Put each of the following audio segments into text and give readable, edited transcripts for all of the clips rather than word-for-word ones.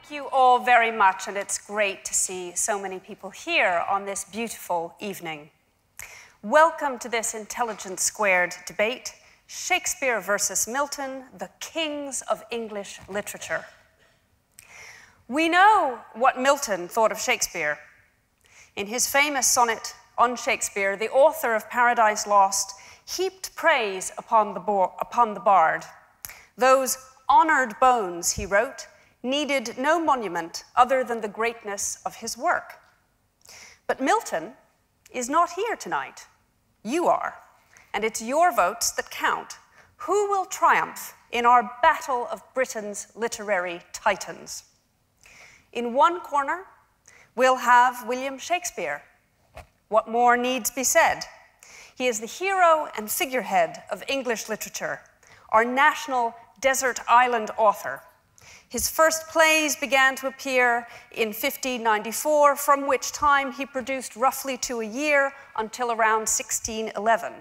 Thank you all very much, and it's great to see so many people here on this beautiful evening. Welcome to this Intelligence Squared debate, Shakespeare versus Milton, the kings of English literature. We know what Milton thought of Shakespeare. In his famous sonnet on Shakespeare, the author of Paradise Lost heaped praise upon the bard. Those honored bones, he wrote, needed no monument other than the greatness of his work. But Milton is not here tonight. You are, and it's your votes that count. Who will triumph in our battle of Britain's literary titans? In one corner, we'll have William Shakespeare. What more needs be said? He is the hero and figurehead of English literature, our national desert island author. His first plays began to appear in 1594, from which time he produced roughly 2 a year until around 1611.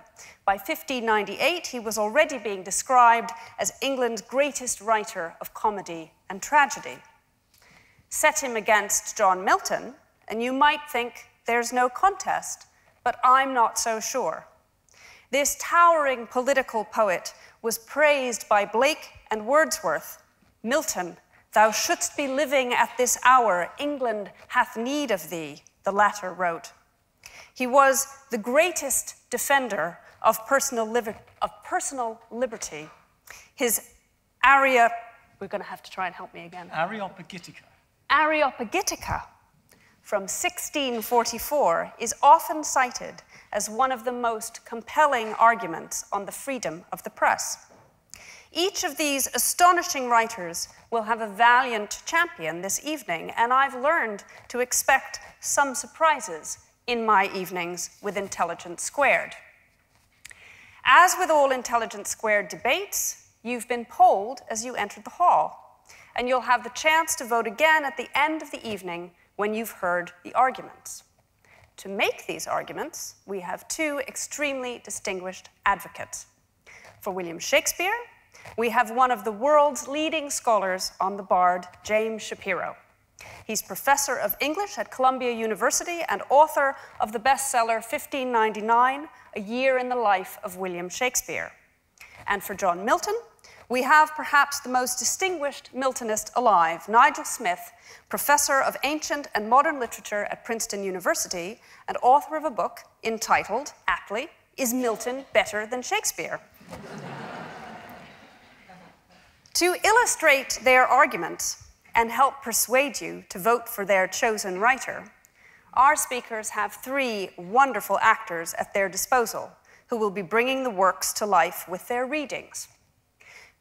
By 1598, he was already being described as England's greatest writer of comedy and tragedy. Set him against John Milton, and you might think there's no contest, but I'm not so sure. This towering political poet was praised by Blake and Wordsworth. Milton, thou shouldst be living at this hour, England hath need of thee, the latter wrote. He was the greatest defender of personal liberty. His aria, we're going to have to try and help me again. Areopagitica from 1644 is often cited as one of the most compelling arguments on the freedom of the press. Each of these astonishing writers will have a valiant champion this evening, and I've learned to expect some surprises in my evenings with Intelligence Squared. As with all Intelligence Squared debates, you've been polled as you entered the hall, and you'll have the chance to vote again at the end of the evening when you've heard the arguments. To make these arguments, we have 2 extremely distinguished advocates. For William Shakespeare, we have one of the world's leading scholars on the bard, James Shapiro. He's professor of English at Columbia University and author of the bestseller 1599, A Year in the Life of William Shakespeare. And for John Milton, we have perhaps the most distinguished Miltonist alive, Nigel Smith, professor of ancient and modern literature at Princeton University and author of a book entitled, aptly, Is Milton Better Than Shakespeare? To illustrate their arguments and help persuade you to vote for their chosen writer, our speakers have 3 wonderful actors at their disposal who will be bringing the works to life with their readings.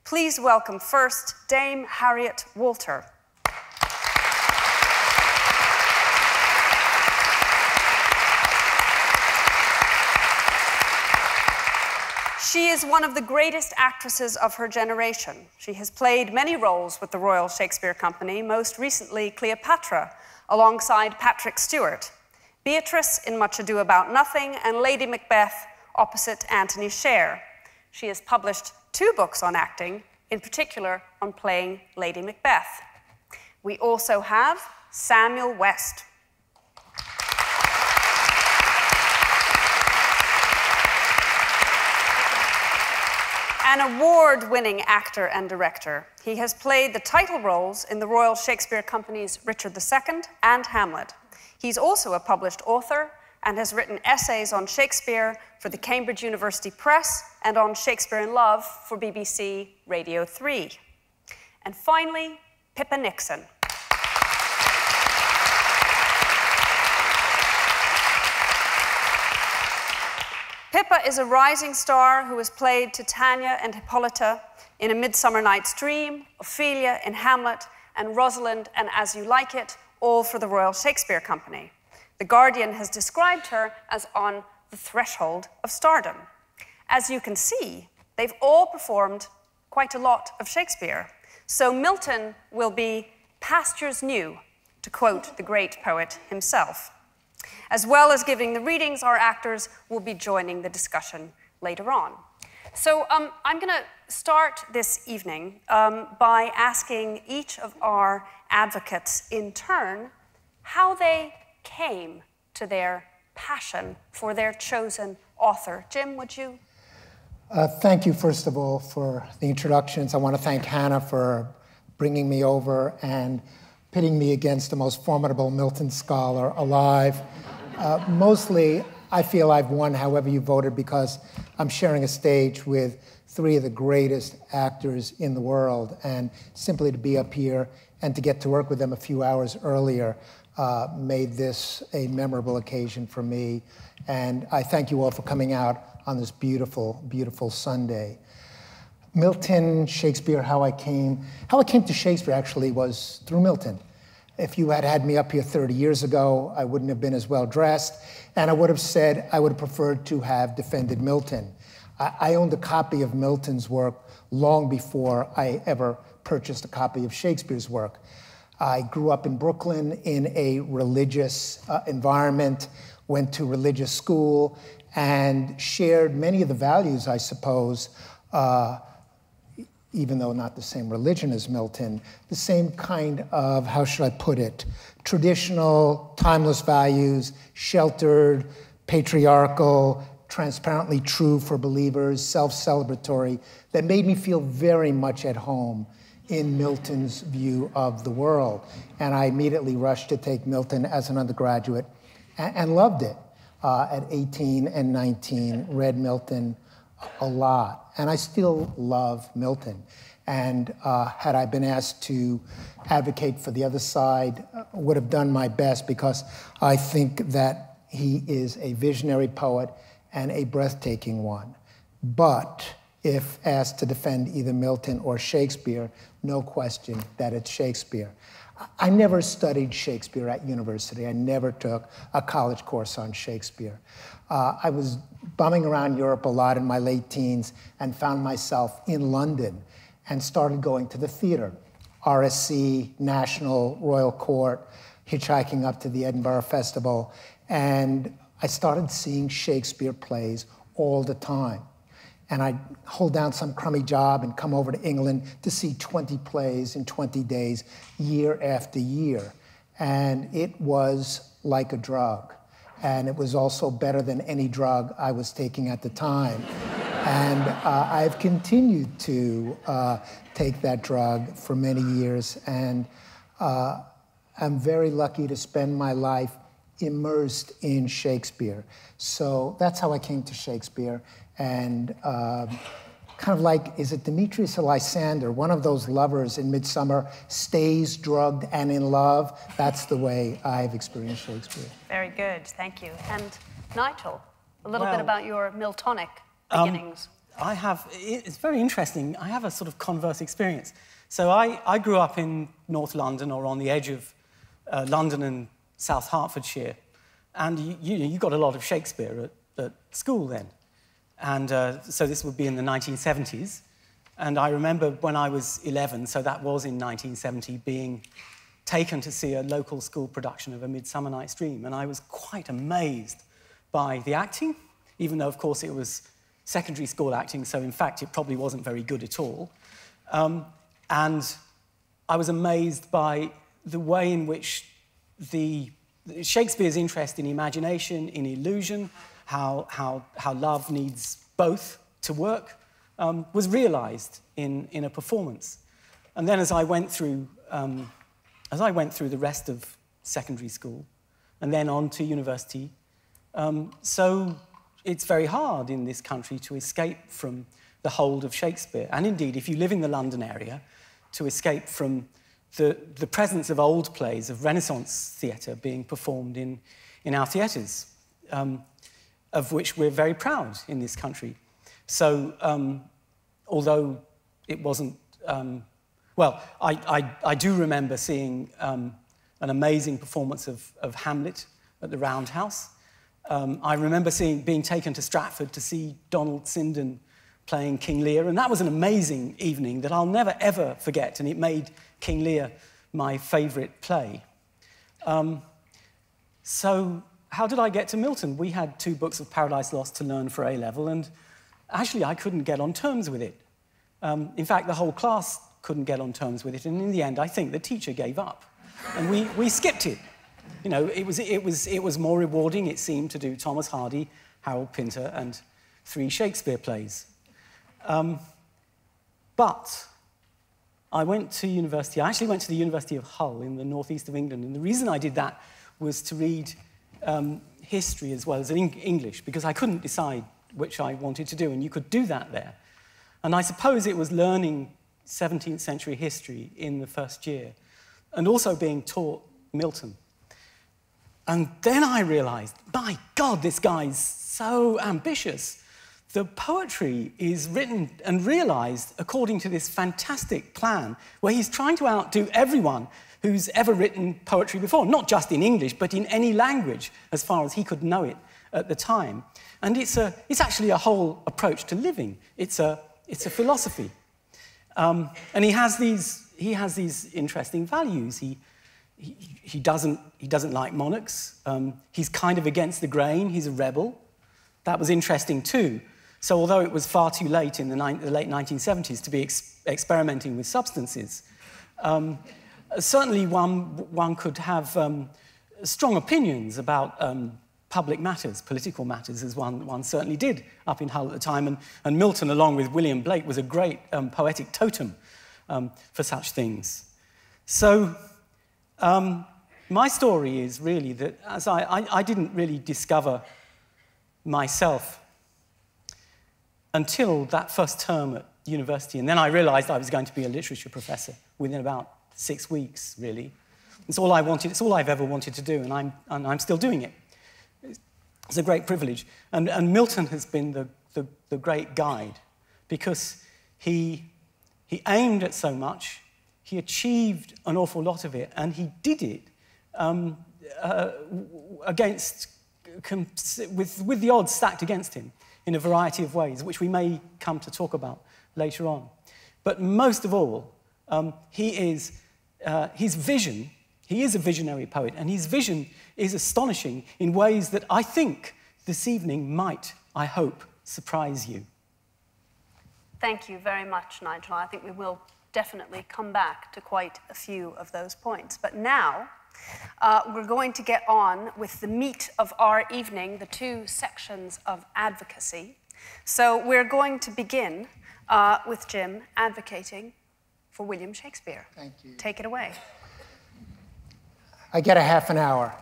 Please welcome first Dame Harriet Walter. She is one of the greatest actresses of her generation. She has played many roles with the Royal Shakespeare Company, most recently Cleopatra, alongside Patrick Stewart, Beatrice in Much Ado About Nothing, and Lady Macbeth opposite Anthony Sher. She has published 2 books on acting, in particular on playing Lady Macbeth. We also have Samuel West. An award-winning actor and director, he has played the title roles in the Royal Shakespeare Company's Richard II and Hamlet. He's also a published author and has written essays on Shakespeare for the Cambridge University Press and on Shakespeare in Love for BBC Radio 3. And finally, Pippa Nixon. Pippa is a rising star who has played Titania and Hippolyta in A Midsummer Night's Dream, Ophelia in Hamlet, and Rosalind and As You Like It, all for the Royal Shakespeare Company. The Guardian has described her as on the threshold of stardom. As you can see, they've all performed quite a lot of Shakespeare. So Milton will be pastures new, to quote the great poet himself. As well as giving the readings, our actors will be joining the discussion later on. So I'm going to start this evening by asking each of our advocates in turn, how they came to their passion for their chosen author. Jim, would you? Thank you, first of all, for the introductions. I want to thank Hannah for bringing me over and pitting me against the most formidable Milton scholar alive. Mostly, I feel I've won however you voted because I'm sharing a stage with three of the greatest actors in the world, and simply to be up here and to get to work with them a few hours earlier made this a memorable occasion for me. And I thank you all for coming out on this beautiful, beautiful Sunday. Milton, Shakespeare, how I came to Shakespeare actually was through Milton. If you had had me up here 30 years ago, I wouldn't have been as well dressed, and I would have said I would have preferred to have defended Milton. I owned a copy of Milton's work long before I ever purchased a copy of Shakespeare's work. I grew up in Brooklyn in a religious environment, went to religious school, and shared many of the values, I suppose, even though not the same religion as Milton, the same kind of, how should I put it, traditional, timeless values, sheltered, patriarchal, transparently true for believers, self-celebratory, that made me feel very much at home in Milton's view of the world. And I immediately rushed to take Milton as an undergraduate and loved it. At 18 and 19, read Milton a lot. And I still love Milton. And had I been asked to advocate for the other side, would have done my best, because I think that he is a visionary poet and a breathtaking one. But if asked to defend either Milton or Shakespeare, no question that it's Shakespeare. I never studied Shakespeare at university. I never took a college course on Shakespeare. I was bumming around Europe a lot in my late teens and found myself in London and started going to the theater, RSC, National, Royal Court, hitchhiking up to the Edinburgh Festival, and I started seeing Shakespeare plays all the time. And I'd hold down some crummy job and come over to England to see 20 plays in 20 days, year after year. And it was like a drug. And it was also better than any drug I was taking at the time. And I've continued to take that drug for many years. And I'm very lucky to spend my life immersed in Shakespeare. So that's how I came to Shakespeare. And kind of like, is it Demetrius or Lysander, one of those lovers in Midsummer, stays drugged and in love? That's the way I've experienced Shakespeare. Very good, thank you. And Nigel, a little bit about your Miltonic beginnings. It's very interesting. I have a sort of converse experience. So I grew up in North London, or on the edge of London and South Hertfordshire. And you got a lot of Shakespeare at school then. And so this would be in the 1970s. And I remember when I was 11, so that was in 1970, being taken to see a local school production of A Midsummer Night's Dream. And I was quite amazed by the acting, even though, of course, it was secondary school acting, so in fact, it probably wasn't very good at all. And I was amazed by the way in which Shakespeare's interest in imagination, in illusion, how love needs both to work, was realized in a performance. And then as I went through the rest of secondary school and then on to university, so it's very hard in this country to escape from the hold of Shakespeare. And indeed, if you live in the London area, to escape from the presence of old plays, of Renaissance theatre being performed in our theatres, of which we're very proud in this country. So, although it wasn't... I do remember seeing an amazing performance of Hamlet at the Roundhouse. I remember being taken to Stratford to see Donald Sinden playing King Lear, and that was an amazing evening that I'll never, ever forget, and it made King Lear my favourite play. So how did I get to Milton? We had 2 books of Paradise Lost to learn for A-level, and actually I couldn't get on terms with it. In fact, the whole class couldn't get on terms with it, and in the end, I think the teacher gave up, and we skipped it. You know, it was more rewarding, it seemed, to do Thomas Hardy, Harold Pinter, and 3 Shakespeare plays. But I went to university. I actually went to the University of Hull in the northeast of England, and the reason I did that was to read history as well as English, because I couldn't decide which I wanted to do, and you could do that there. And I suppose it was learning 17th century history in the first year, and also being taught Milton. And then I realized, my God, this guy's so ambitious. The poetry is written and realized according to this fantastic plan where he's trying to outdo everyone who's ever written poetry before, not just in English, but in any language, as far as he could know it at the time. And it's actually a whole approach to living. It's a philosophy. And he has these interesting values. He doesn't like monarchs. He's kind of against the grain. He's a rebel. That was interesting too. So although it was far too late in the late 1970s to be experimenting with substances, certainly one could have strong opinions about public matters, political matters, as one certainly did up in Hull at the time. And Milton, along with William Blake, was a great poetic totem for such things. So my story is really that as I didn't really discover myself until that first term at university, and then I realized I was going to be a literature professor within about 6 weeks, really. It's all I wanted, it's all I've ever wanted to do, and I'm still doing it. It's a great privilege. And Milton has been the great guide, because he aimed at so much, he achieved an awful lot of it, and he did it with the odds stacked against him in a variety of ways, which we may come to talk about later on. But most of all, his vision, he is a visionary poet, and his vision is astonishing in ways that I think this evening might, I hope, surprise you. Thank you very much, Nigel. I think we will definitely come back to quite a few of those points. But now, we're going to get on with the meat of our evening, the 2 sections of advocacy. So we're going to begin with Jim advocating for William Shakespeare. Thank you. Take it away. I get a half an hour,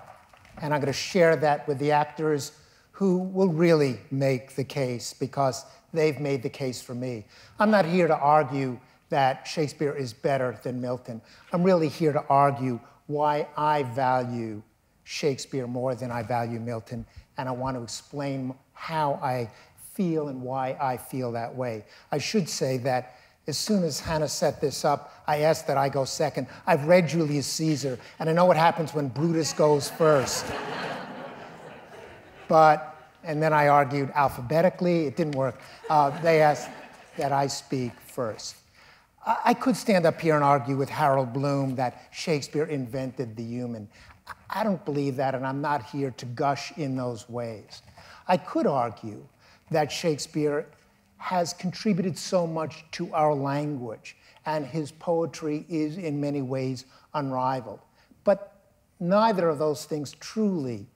and I'm going to share that with the actors who will really make the case, because they've made the case for me. I'm not here to argue that Shakespeare is better than Milton. I'm really here to argue why I value Shakespeare more than I value Milton, and I want to explain how I feel and why I feel that way. I should say that as soon as Hannah set this up, I asked that I go second. I've read Julius Caesar, and I know what happens when Brutus goes first. And then I argued alphabetically. It didn't work. They asked that I speak first. I could stand up here and argue with Harold Bloom that Shakespeare invented the human. I don't believe that, and I'm not here to gush in those ways. I could argue that Shakespeare has contributed so much to our language, and his poetry is in many ways unrivaled. But neither of those things truly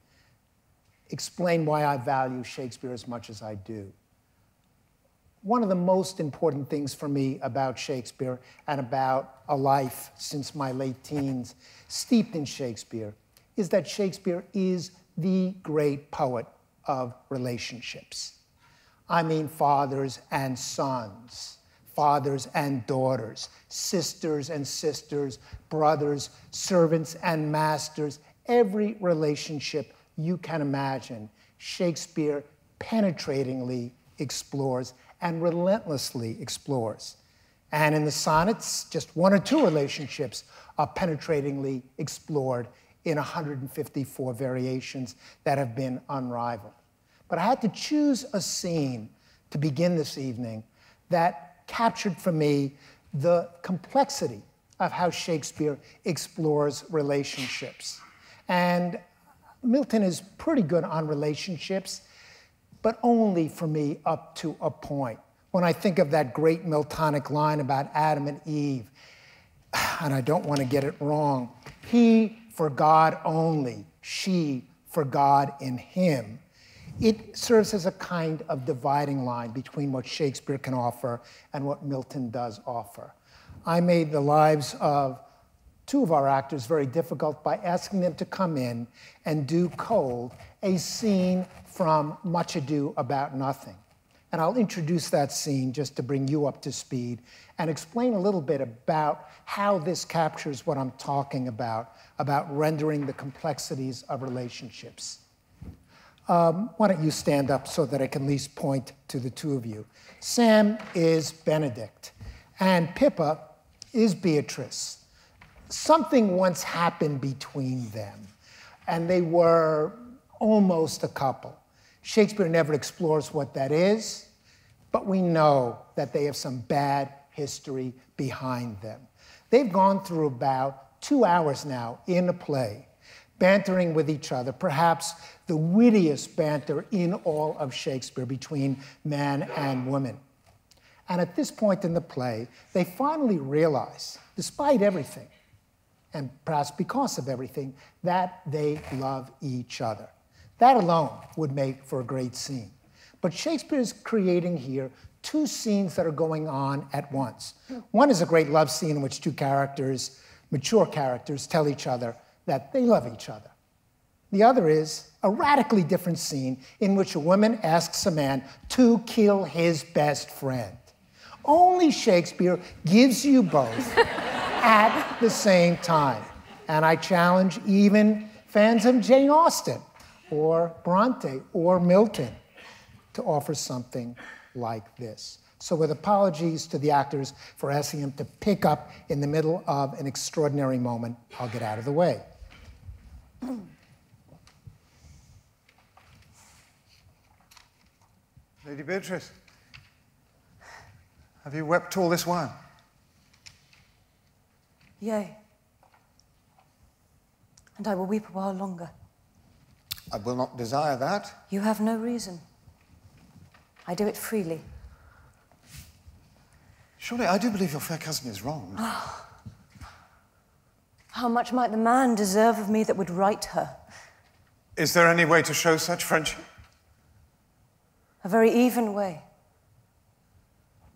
explain why I value Shakespeare as much as I do. One of the most important things for me about Shakespeare and about a life since my late teens steeped in Shakespeare is that Shakespeare is the great poet of relationships. I mean fathers and sons, fathers and daughters, sisters and sisters, brothers, servants and masters. Every relationship you can imagine, Shakespeare penetratingly explores and relentlessly explores. And in the sonnets, just 1 or 2 relationships are penetratingly explored in 154 variations that have been unrivaled. But I had to choose a scene to begin this evening that captured for me the complexity of how Shakespeare explores relationships. And Milton is pretty good on relationships, but only for me up to a point. when I think of that great Miltonic line about Adam and Eve, and I don't want to get it wrong, he for God only, she for God in him. It serves as a kind of dividing line between what Shakespeare can offer and what Milton does offer. I made the lives of two of our actors very difficult by asking them to come in and do cold a scene from Much Ado About Nothing. And I'll introduce that scene just to bring you up to speed and explain a little bit about how this captures what I'm talking about rendering the complexities of relationships. Why don't you stand up so that I can at least point to the two of you. Sam is Benedict, and Pippa is Beatrice. Something once happened between them, and they were almost a couple. Shakespeare never explores what that is, but we know that they have some bad history behind them. They've gone through about 2 hours now in a play, bantering with each other, perhaps the wittiest banter in all of Shakespeare between man and woman. And at this point in the play, they finally realize, despite everything, and perhaps because of everything, that they love each other. That alone would make for a great scene. But Shakespeare is creating here two scenes that are going on at once. One is a great love scene in which two characters, mature characters, tell each other that they love each other. The other is a radically different scene in which a woman asks a man to kill his best friend. Only Shakespeare gives you both at the same time. And I challenge even fans of Jane Austen or Bronte or Milton to offer something like this. So with apologies to the actors for asking him to pick up in the middle of an extraordinary moment, I'll get out of the way. Lady Beatrice, have you wept all this while? Yea, and I will weep a while longer. I will not desire that. You have no reason. I do it freely. Surely I do believe your fair cousin is wronged. How much might the man deserve of me that would right her? Is there any way to show such friendship? A very even way,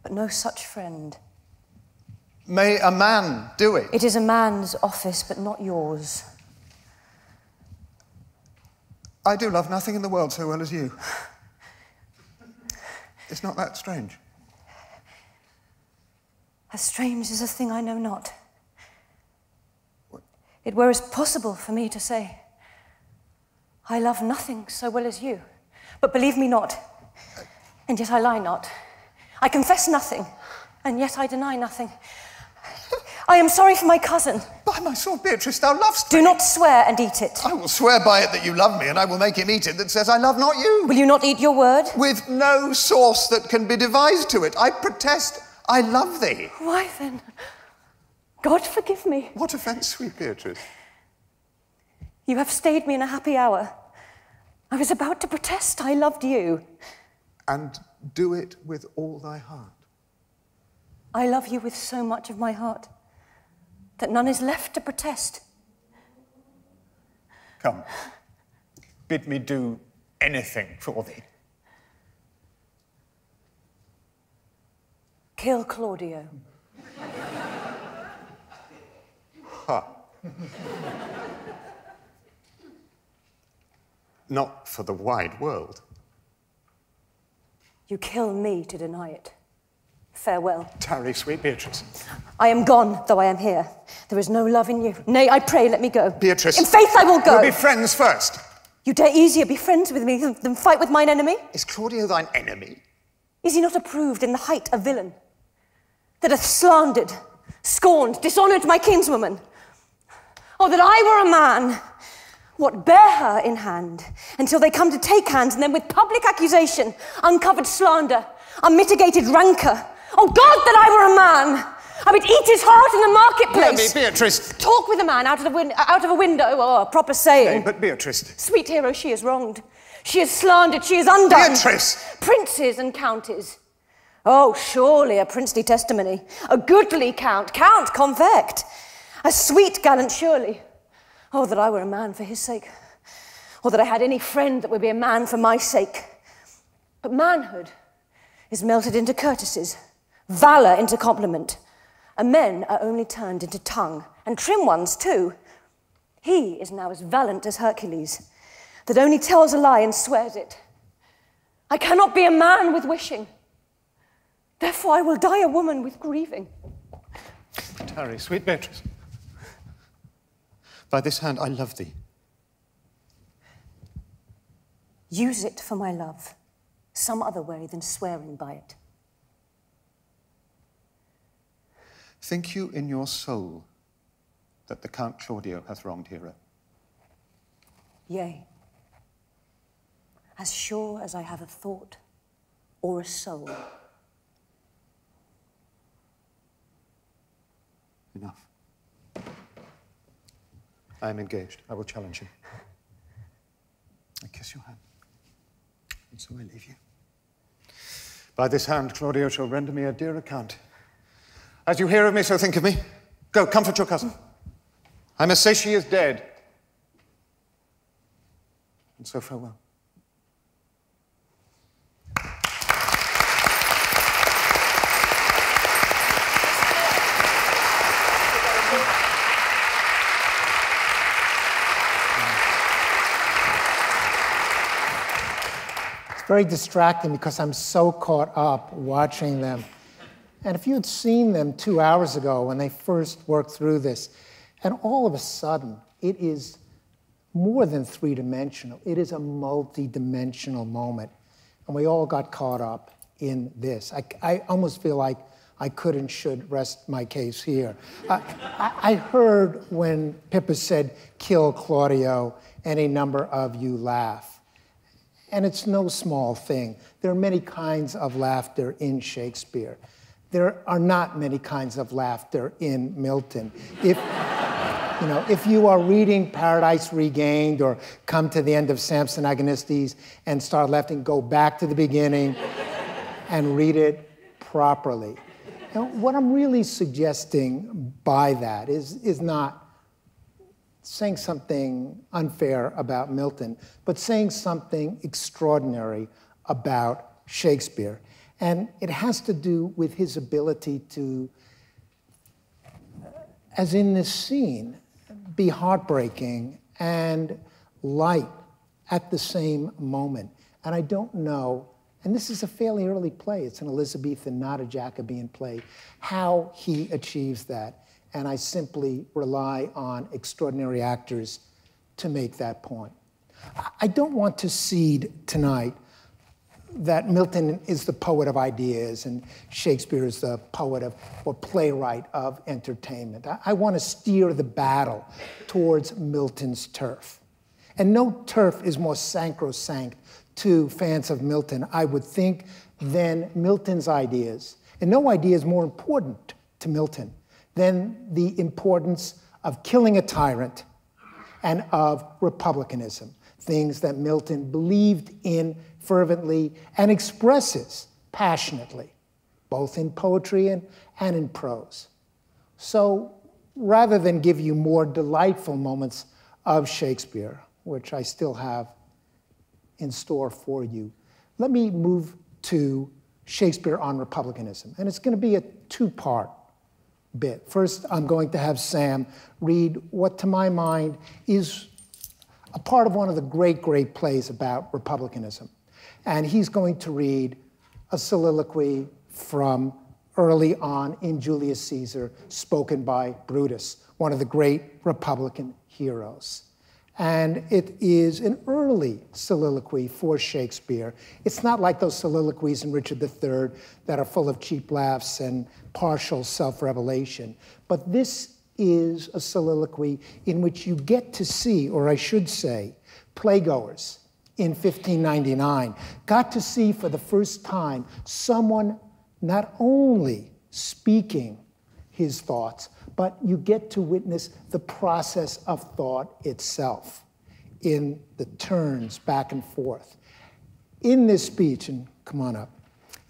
but no such friend. May a man do it? It is a man's office, but not yours. I do love nothing in the world so well as you. It's not that strange. As strange as a thing I know not. It were as possible for me to say, I love nothing so well as you, but believe me not, and yet I lie not. I confess nothing, and yet I deny nothing. I am sorry for my cousin. By my sword, Beatrice, thou lovest me. Do not swear and eat it. I will swear by it that you love me, and I will make him eat it that says I love not you. Will you not eat your word? With no sauce that can be devised to it. I protest I love thee. Why then? God forgive me. What offence, sweet Beatrice? You have stayed me in a happy hour. I was about to protest I loved you. And do it with all thy heart. I love you with so much of my heart that none is left to protest. Come, bid me do anything for thee. Kill Claudio. Ha. Not for the wide world. You kill me to deny it. Farewell. Tarry, sweet Beatrice. I am gone, though I am here. There is no love in you. Nay, I pray, let me go. Beatrice. In faith, I will go. We'll be friends first. You dare easier be friends with me than fight with mine enemy? Is Claudio thine enemy? Is he not approved in the height a villain, that hath slandered, scorned, dishonoured my kinswoman? Oh, that I were a man! What, bear her in hand, until they come to take hands, and then with public accusation, uncovered slander, unmitigated rancour. Oh, God, that I were a man! I would eat his heart in the marketplace. Hear me, Beatrice. Talk with a man out of a window, or a proper saying. Nay, but Beatrice. Sweet hero, she is wronged. She is slandered, she is undone. Beatrice! Princes and counties, Oh, surely a princely testimony, a goodly count, count convect, a sweet gallant surely. Oh, that I were a man for his sake, or that I had any friend that would be a man for my sake. But manhood is melted into courtesies, valour into compliment, and men are only turned into tongue, and trim ones too. He is now as valiant as Hercules, that only tells a lie and swears it. I cannot be a man with wishing, therefore I will die a woman with grieving. Tarry, sweet Beatrice. By this hand I love thee. Use it for my love, some other way than swearing by it. Think you in your soul that the Count Claudio hath wronged Hero? Yea, as sure as I have a thought or a soul. Enough. I am engaged. I will challenge you. I kiss your hand, and so I leave you. By this hand, Claudio shall render me a dear account. As you hear of me, so think of me. Go, comfort your cousin. I must say she is dead. And so farewell. Very distracting because I'm so caught up watching them. And if you had seen them 2 hours ago when they first worked through this, and all of a sudden it is more than three-dimensional, it is a multi-dimensional moment. And we all got caught up in this. I almost feel like I could and should rest my case here. I heard when Pippa said, "Kill Claudio," any number of you laugh. And it's no small thing. There are many kinds of laughter in Shakespeare. There are not many kinds of laughter in Milton. If you are reading Paradise Regained or come to the end of Samson Agonistes and start laughing, go back to the beginning and read it properly. What I'm really suggesting by that is not saying something unfair about Milton, but saying something extraordinary about Shakespeare. And it has to do with his ability to, as in this scene, be heartbreaking and light at the same moment. And I don't know, and this is a fairly early play, it's an Elizabethan, not a Jacobean play, how he achieves that. And I simply rely on extraordinary actors to make that point. I don't want to cede tonight that Milton is the poet of ideas and Shakespeare is the poet of, or playwright of entertainment. I want to steer the battle towards Milton's turf. And no turf is more sacrosanct to fans of Milton, I would think, than Milton's ideas. And no idea is more important to Milton than the importance of killing a tyrant and of republicanism, things that Milton believed in fervently and expresses passionately, both in poetry and in prose. So rather than give you more delightful moments of Shakespeare, which I still have in store for you, let me move to Shakespeare on republicanism. And it's going to be a two-part bit. First, I'm going to have Sam read what, to my mind, is a part of one of the great, great plays about republicanism. And he's going to read a soliloquy from early on in Julius Caesar, spoken by Brutus, one of the great Republican heroes. And it is an early soliloquy for Shakespeare. It's not like those soliloquies in Richard III that are full of cheap laughs and partial self-revelation. But this is a soliloquy in which you get to see, or I should say, playgoers in 1599 got to see for the first time someone not only speaking his thoughts, but you get to witness the process of thought itself in the turns back and forth. In this speech, and come on up,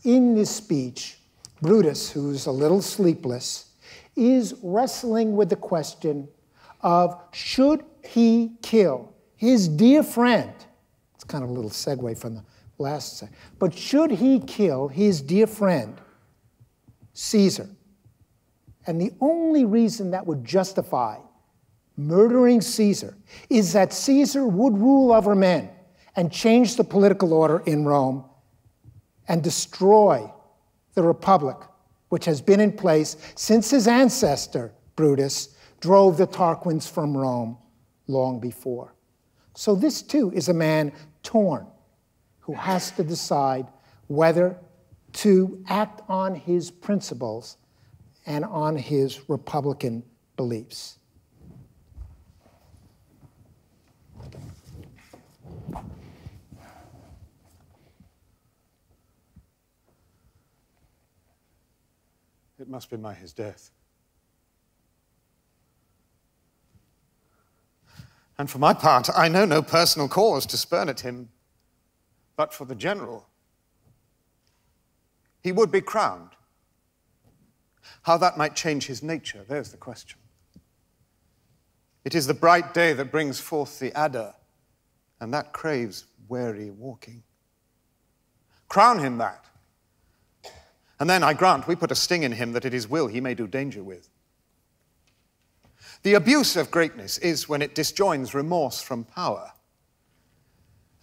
in this speech, Brutus, who's a little sleepless, is wrestling with the question of should he kill his dear friend? It's kind of a little segue from the last set. But should he kill his dear friend, Caesar? And the only reason that would justify murdering Caesar is that Caesar would rule over men and change the political order in Rome and destroy the republic, which has been in place since his ancestor, Brutus, drove the Tarquins from Rome long before. So this too is a man torn, who has to decide whether to act on his principles and on his republican beliefs. It must be by his death. And for my part, I know no personal cause to spurn at him, but for the general. He would be crowned. How that might change his nature, there's the question. It is the bright day that brings forth the adder, and that craves wary walking. Crown him that. And then, I grant, we put a sting in him that at his will he may do danger with. The abuse of greatness is when it disjoins remorse from power.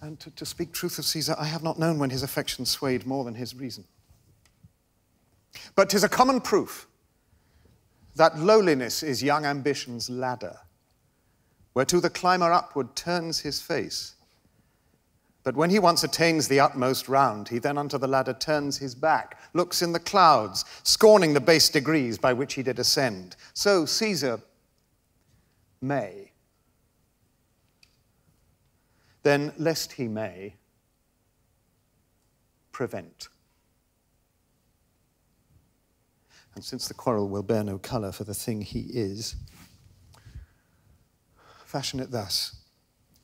And to speak truth of Caesar, I have not known when his affection swayed more than his reason. But 'tis a common proof that lowliness is young ambition's ladder, whereto the climber upward turns his face. But when he once attains the utmost round, he then unto the ladder turns his back, looks in the clouds, scorning the base degrees by which he did ascend. So Caesar may. Then, lest he may, prevent. And since the quarrel will bear no colour for the thing he is, fashion it thus,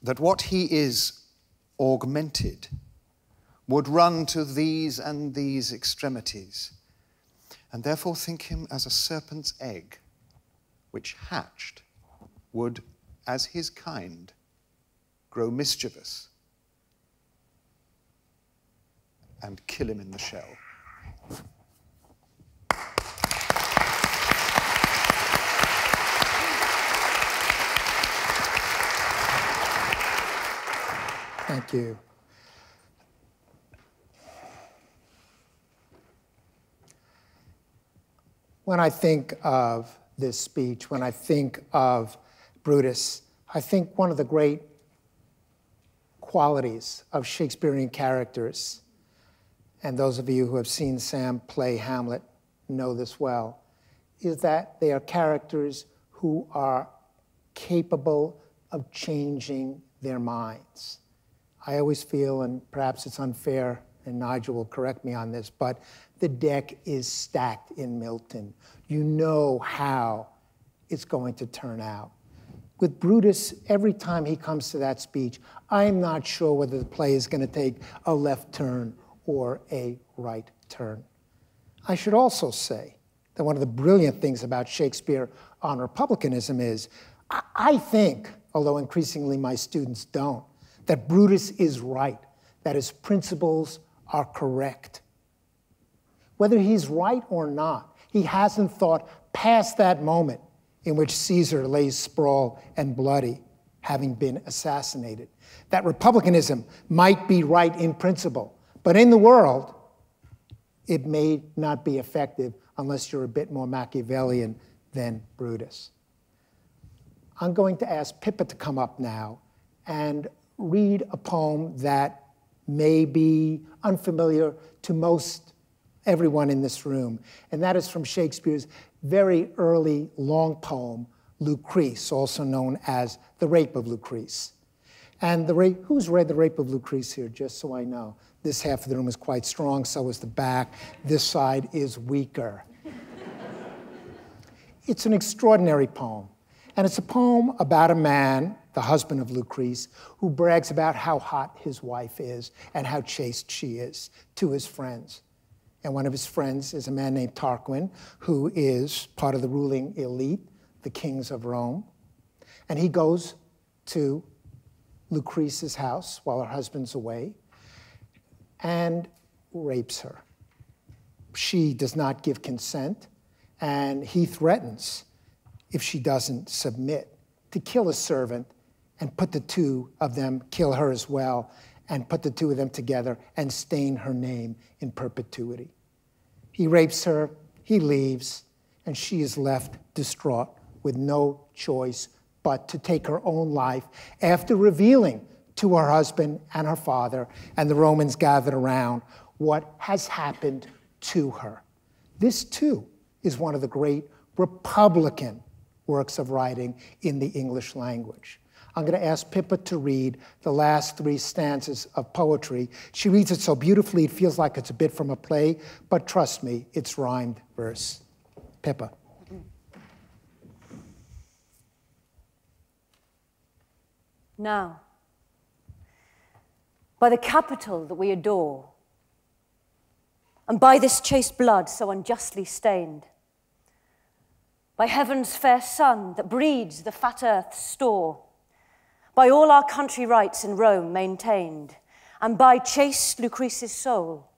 that what he is augmented would run to these and these extremities, and therefore think him as a serpent's egg, which hatched would, as his kind, grow mischievous and kill him in the shell. Thank you. When I think of this speech, when I think of Brutus, I think one of the great qualities of Shakespearean characters, and those of you who have seen Sam play Hamlet know this well, is that they are characters who are capable of changing their minds. I always feel, and perhaps it's unfair, and Nigel will correct me on this, but the deck is stacked in Milton. You know how it's going to turn out. With Brutus, every time he comes to that speech, I'm not sure whether the play is going to take a left turn or a right turn. I should also say that one of the brilliant things about Shakespeare on republicanism is, I think, although increasingly my students don't, that Brutus is right, that his principles are correct. Whether he's right or not, he hasn't thought past that moment in which Caesar lays sprawled and bloody, having been assassinated. That republicanism might be right in principle, but in the world, it may not be effective unless you're a bit more Machiavellian than Brutus. I'm going to ask Pippa to come up now and read a poem that may be unfamiliar to most everyone in this room, and that is from Shakespeare's very early long poem, Lucrece, also known as The Rape of Lucrece. And who's read The Rape of Lucrece here, just so I know? This half of the room is quite strong, so is the back. This side is weaker. It's an extraordinary poem. And it's a poem about a man, the husband of Lucrece, who brags about how hot his wife is and how chaste she is to his friends. And one of his friends is a man named Tarquin, who is part of the ruling elite, the kings of Rome. And he goes to Lucrece's house while her husband's away and rapes her. She does not give consent, and he threatens, if she doesn't submit, to kill a servant and put the two of them, kill her as well, and put the two of them together and stain her name in perpetuity. He rapes her, he leaves, and she is left distraught with no choice but to take her own life after revealing to her husband and her father and the Romans gathered around what has happened to her. This, too, is one of the great Republican works of writing in the English language. I'm going to ask Pippa to read the last 3 stanzas of poetry. She reads it so beautifully it feels like it's a bit from a play, but trust me, it's rhymed verse. Pippa. Now, by the capital that we adore, and by this chaste blood so unjustly stained, by heaven's fair sun that breeds the fat earth's store, by all our country rights in Rome maintained, and by chaste Lucrece's soul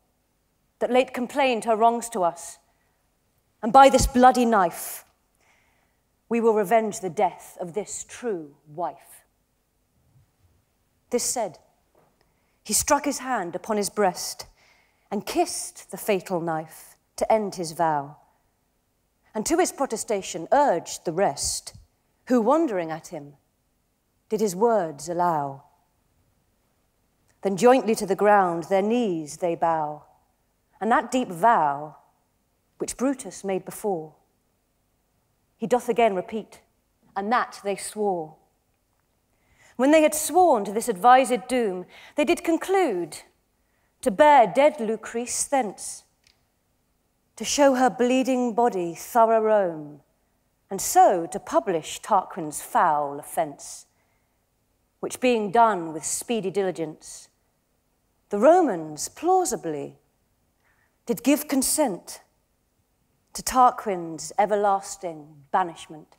that late complained her wrongs to us, and by this bloody knife, we will revenge the death of this true wife. This said, he struck his hand upon his breast and kissed the fatal knife to end his vow, and to his protestation urged the rest, who, wondering at him, did his words allow. Then jointly to the ground their knees they bow, and that deep vow, which Brutus made before, he doth again repeat, and that they swore. When they had sworn to this advised doom, they did conclude to bear dead Lucrece thence, to show her bleeding body thorough Rome, and so to publish Tarquin's foul offence, which being done with speedy diligence, the Romans plausibly did give consent to Tarquin's everlasting banishment.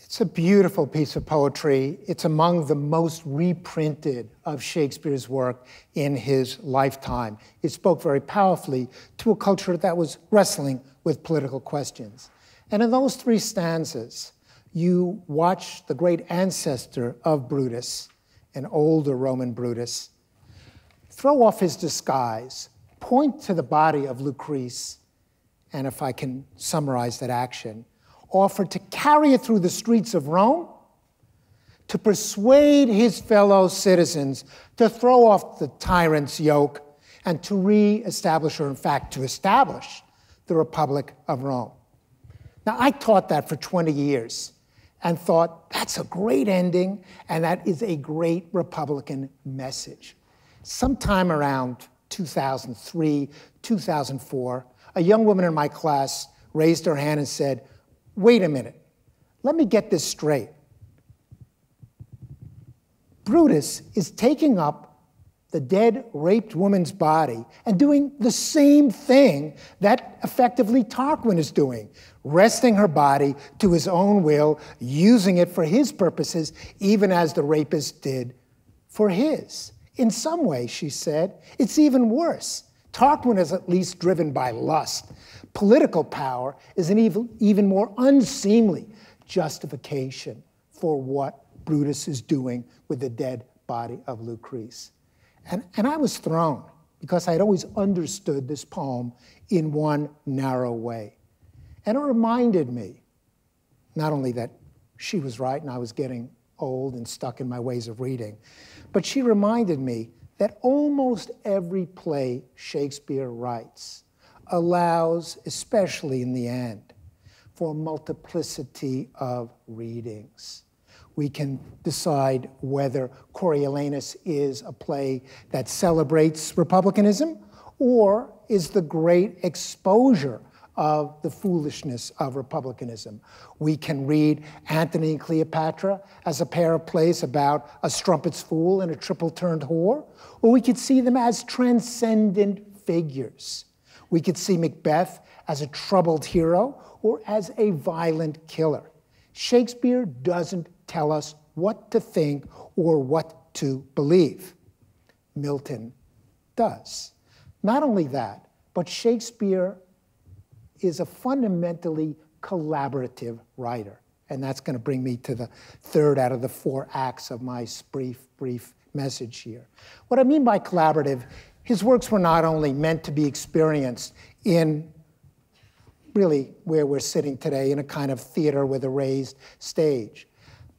It's a beautiful piece of poetry. It's among the most reprinted of Shakespeare's work in his lifetime. It spoke very powerfully to a culture that was wrestling with political questions. And in those 3 stanzas, you watch the great ancestor of Brutus, an older Roman Brutus, throw off his disguise, point to the body of Lucrece, and if I can summarize that action, offered to carry it through the streets of Rome, to persuade his fellow citizens to throw off the tyrant's yoke and to re-establish, or in fact, to establish the Republic of Rome. Now, I taught that for 20 years and thought, that's a great ending, and that is a great Republican message. Sometime around 2003, 2004, a young woman in my class raised her hand and said, wait a minute, let me get this straight. Brutus is taking up the dead, raped woman's body and doing the same thing that effectively Tarquin is doing, wresting her body to his own will, using it for his purposes, even as the rapist did for his. In some way, she said, it's even worse. Tarquin is at least driven by lust. Political power is an even more unseemly justification for what Brutus is doing with the dead body of Lucrece. And I was thrown because I'd always understood this poem in one narrow way. And it reminded me, not only that she was right and I was getting old and stuck in my ways of reading, but she reminded me that almost every play Shakespeare writes allows, especially in the end, for multiplicity of readings. We can decide whether Coriolanus is a play that celebrates republicanism or is the great exposure of the foolishness of republicanism. We can read Antony and Cleopatra as a pair of plays about a strumpet's fool and a triple-turned whore, or we could see them as transcendent figures. We could see Macbeth as a troubled hero or as a violent killer. Shakespeare doesn't tell us what to think or what to believe. Milton does. Not only that, but Shakespeare is a fundamentally collaborative writer. And that's going to bring me to the third out of the 4 acts of my brief message here. What I mean by collaborative, his works were not only meant to be experienced in really where we're sitting today, in a kind of theater with a raised stage,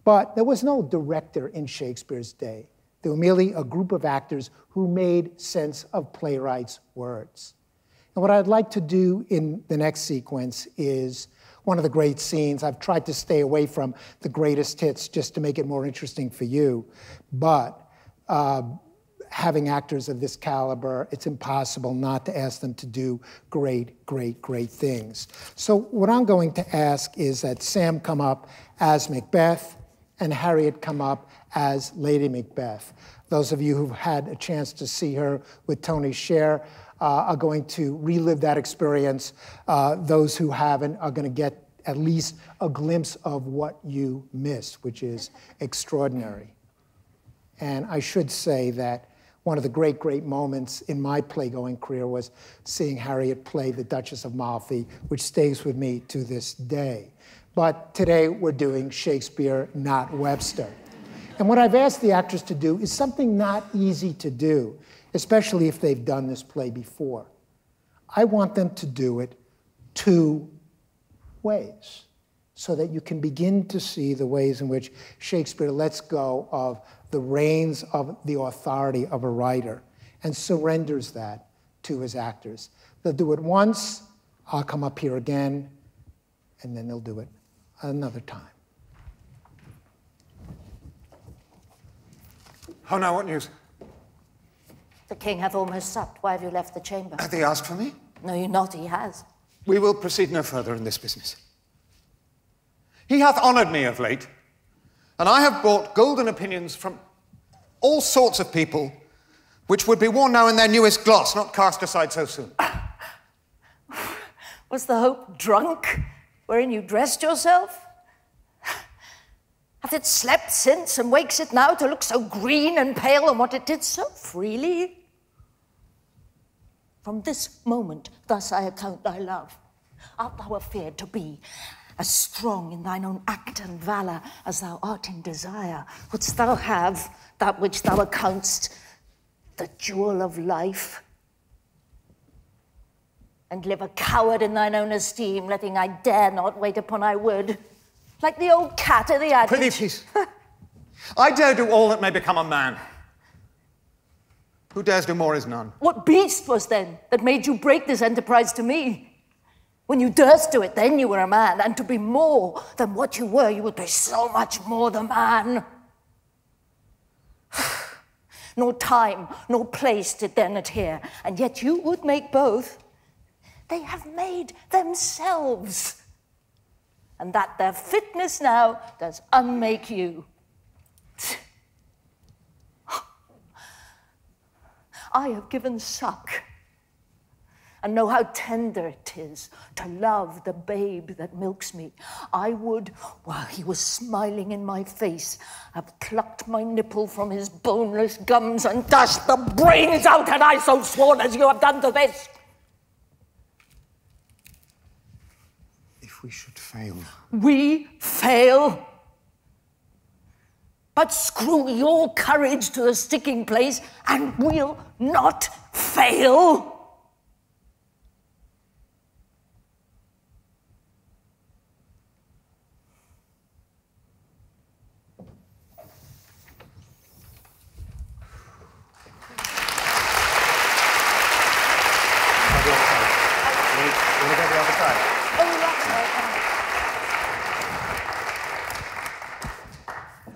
but there was no director in Shakespeare's day. There were merely a group of actors who made sense of playwrights' words. And what I'd like to do in the next sequence is one of the great scenes. I've tried to stay away from the greatest hits just to make it more interesting for you. But having actors of this caliber, it's impossible not to ask them to do great things. So what I'm going to ask is that Sam come up as Macbeth and Harriet come up as Lady Macbeth. Those of you who've had a chance to see her with Tony Sher are going to relive that experience. Those who haven't are going to get at least a glimpse of what you missed, which is extraordinary. And I should say that one of the great moments in my play-going career was seeing Harriet play the Duchess of Malfi, which stays with me to this day. But today we're doing Shakespeare, not Webster. And what I've asked the actors to do is something not easy to do, especially if they've done this play before. I want them to do it 2 ways, so that you can begin to see the ways in which Shakespeare lets go of the reins of the authority of a writer and surrenders that to his actors. They'll do it once, I'll come up here again, and then they'll do it another time. How now, what news? The king hath almost supped. Why have you left the chamber? Hath he asked for me? No, you not, he has. We will proceed no further in this business. He hath honoured me of late, and I have brought golden opinions from all sorts of people, which would be worn now in their newest gloss, not cast aside so soon. Was the hope drunk, wherein you dressed yourself? Hath it slept since, and wakes it now to look so green and pale, and what it did so freely? From this moment, thus I account thy love. Art thou afeard to be as strong in thine own act and valour as thou art in desire? Wouldst thou have that which thou account'st the jewel of life? And live a coward in thine own esteem, letting I dare not wait upon I would, like the old cat of the adage. Prithee, peace. I dare do all that may become a man. Who dares do more is none. What beast was then that made you break this enterprise to me? When you durst do it, then you were a man, and to be more than what you were, you would be so much more the man. Nor time, nor place did then adhere, and yet you would make both. They have made themselves, and that their fitness now does unmake you. I have given suck, and know how tender it is to love the babe that milks me. I would, while he was smiling in my face, have plucked my nipple from his boneless gums and dashed the brains out, had I so sworn as you have done to this. If we should fail. We fail? But screw your courage to the sticking place, and we'll not fail.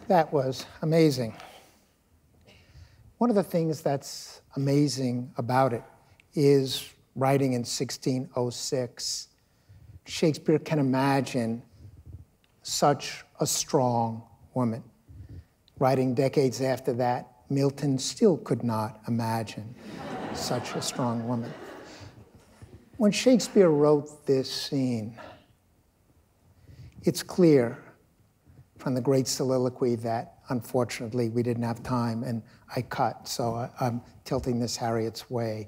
That was amazing. One of the things that's amazing about it is writing in 1606. Shakespeare can imagine such a strong woman. Writing decades after that, Milton still could not imagine such a strong woman. When Shakespeare wrote this scene, it's clear from the great soliloquy that, unfortunately, we didn't have time, and I cut, so I'm tilting this Harriet's way.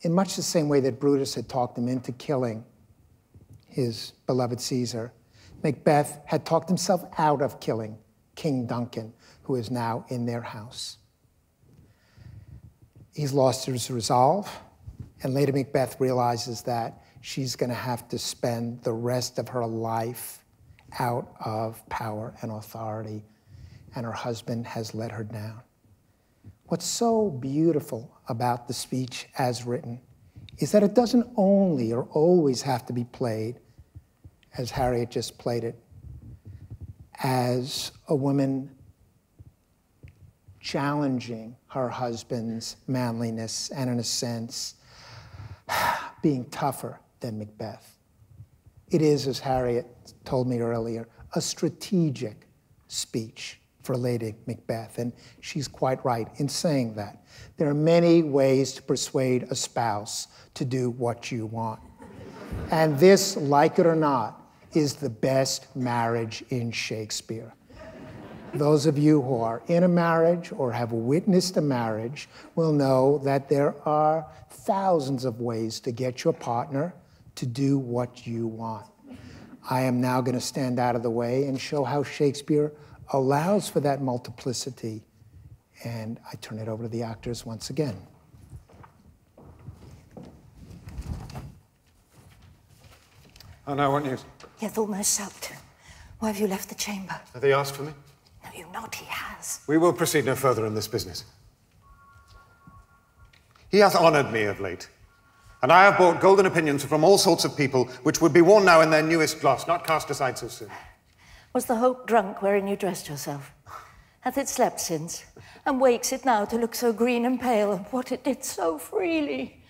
In much the same way that Brutus had talked him into killing his beloved Caesar, Macbeth had talked himself out of killing King Duncan, who is now in their house. He's lost his resolve, and later Macbeth realizes that she's going to have to spend the rest of her life out of power and authority, and her husband has let her down. What's so beautiful about the speech as written is that it doesn't only or always have to be played, as Harriet just played it, as a woman challenging her husband's manliness and, in a sense, being tougher than Macbeth. It is, as Harriet told me earlier, a strategic speech for Lady Macbeth, and she's quite right in saying that. There are many ways to persuade a spouse to do what you want. And this, like it or not, is the best marriage in Shakespeare. Those of you who are in a marriage or have witnessed a marriage will know that there are thousands of ways to get your partner to do what you want. I am now going to stand out of the way and show how Shakespeare allows for that multiplicity. And I turn it over to the actors once again. Oh, no, what news? He hath almost supped. Why have you left the chamber? Have they asked for me? No, you not, he has. We will proceed no further in this business. He hath honoured me of late, and I have bought golden opinions from all sorts of people, which would be worn now in their newest gloss, not cast aside so soon. Was the hope drunk wherein you dressed yourself? Hath it slept since, and wakes it now to look so green and pale, and what it did so freely?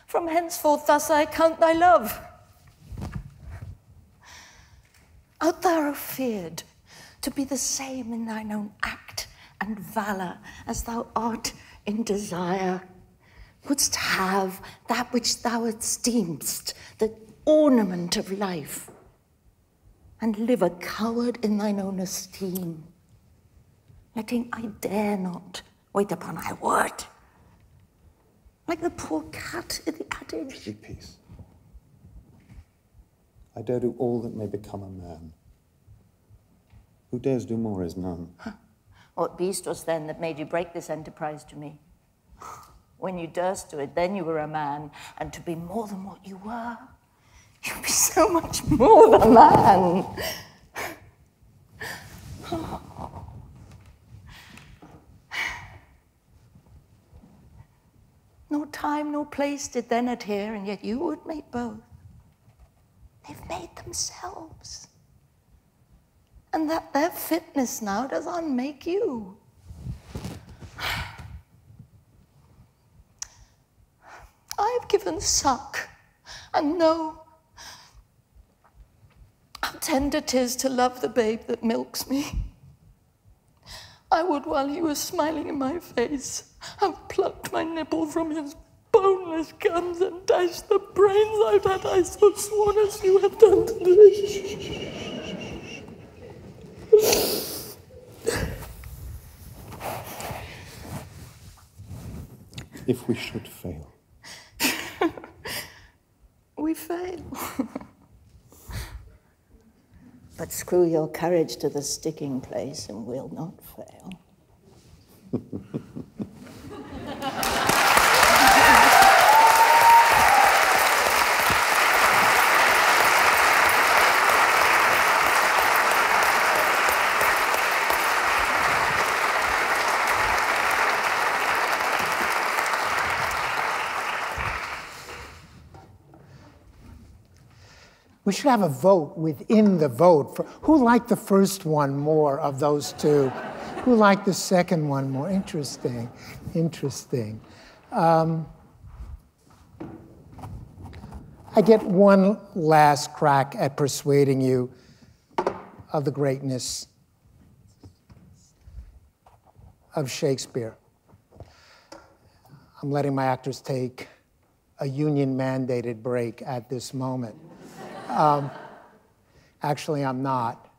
From henceforth thus I count thy love. Art thou afeard to be the same in thine own act and valour as thou art in desire? Wouldst have that which thou esteem'st, the ornament of life, and live a coward in thine own esteem, letting I dare not wait upon I would, like the poor cat in the adage. Keep peace. I dare do all that may become a man. Who dares do more is none. What beast was then that made you break this enterprise to me? When you durst do it, then you were a man, and to be more than what you were, you'd be so much more than man. Nor time nor place did then adhere, and yet you would make both. They've made themselves. And that their fitness now does unmake you. I have given suck, and know how tender 'tis to love the babe that milks me. I would, while he was smiling in my face, have plucked my nipple from his boneless gums and dashed the brains out had I so sworn as you have done today. If we should fail. We fail. But screw your courage to the sticking place and we'll not fail. We should have a vote within the vote for who liked the first one more of those two, who liked the second one more. Interesting, interesting. I get one last crack at persuading you of the greatness of Shakespeare. I'm letting my actors take a union-mandated break at this moment. Actually, I'm not.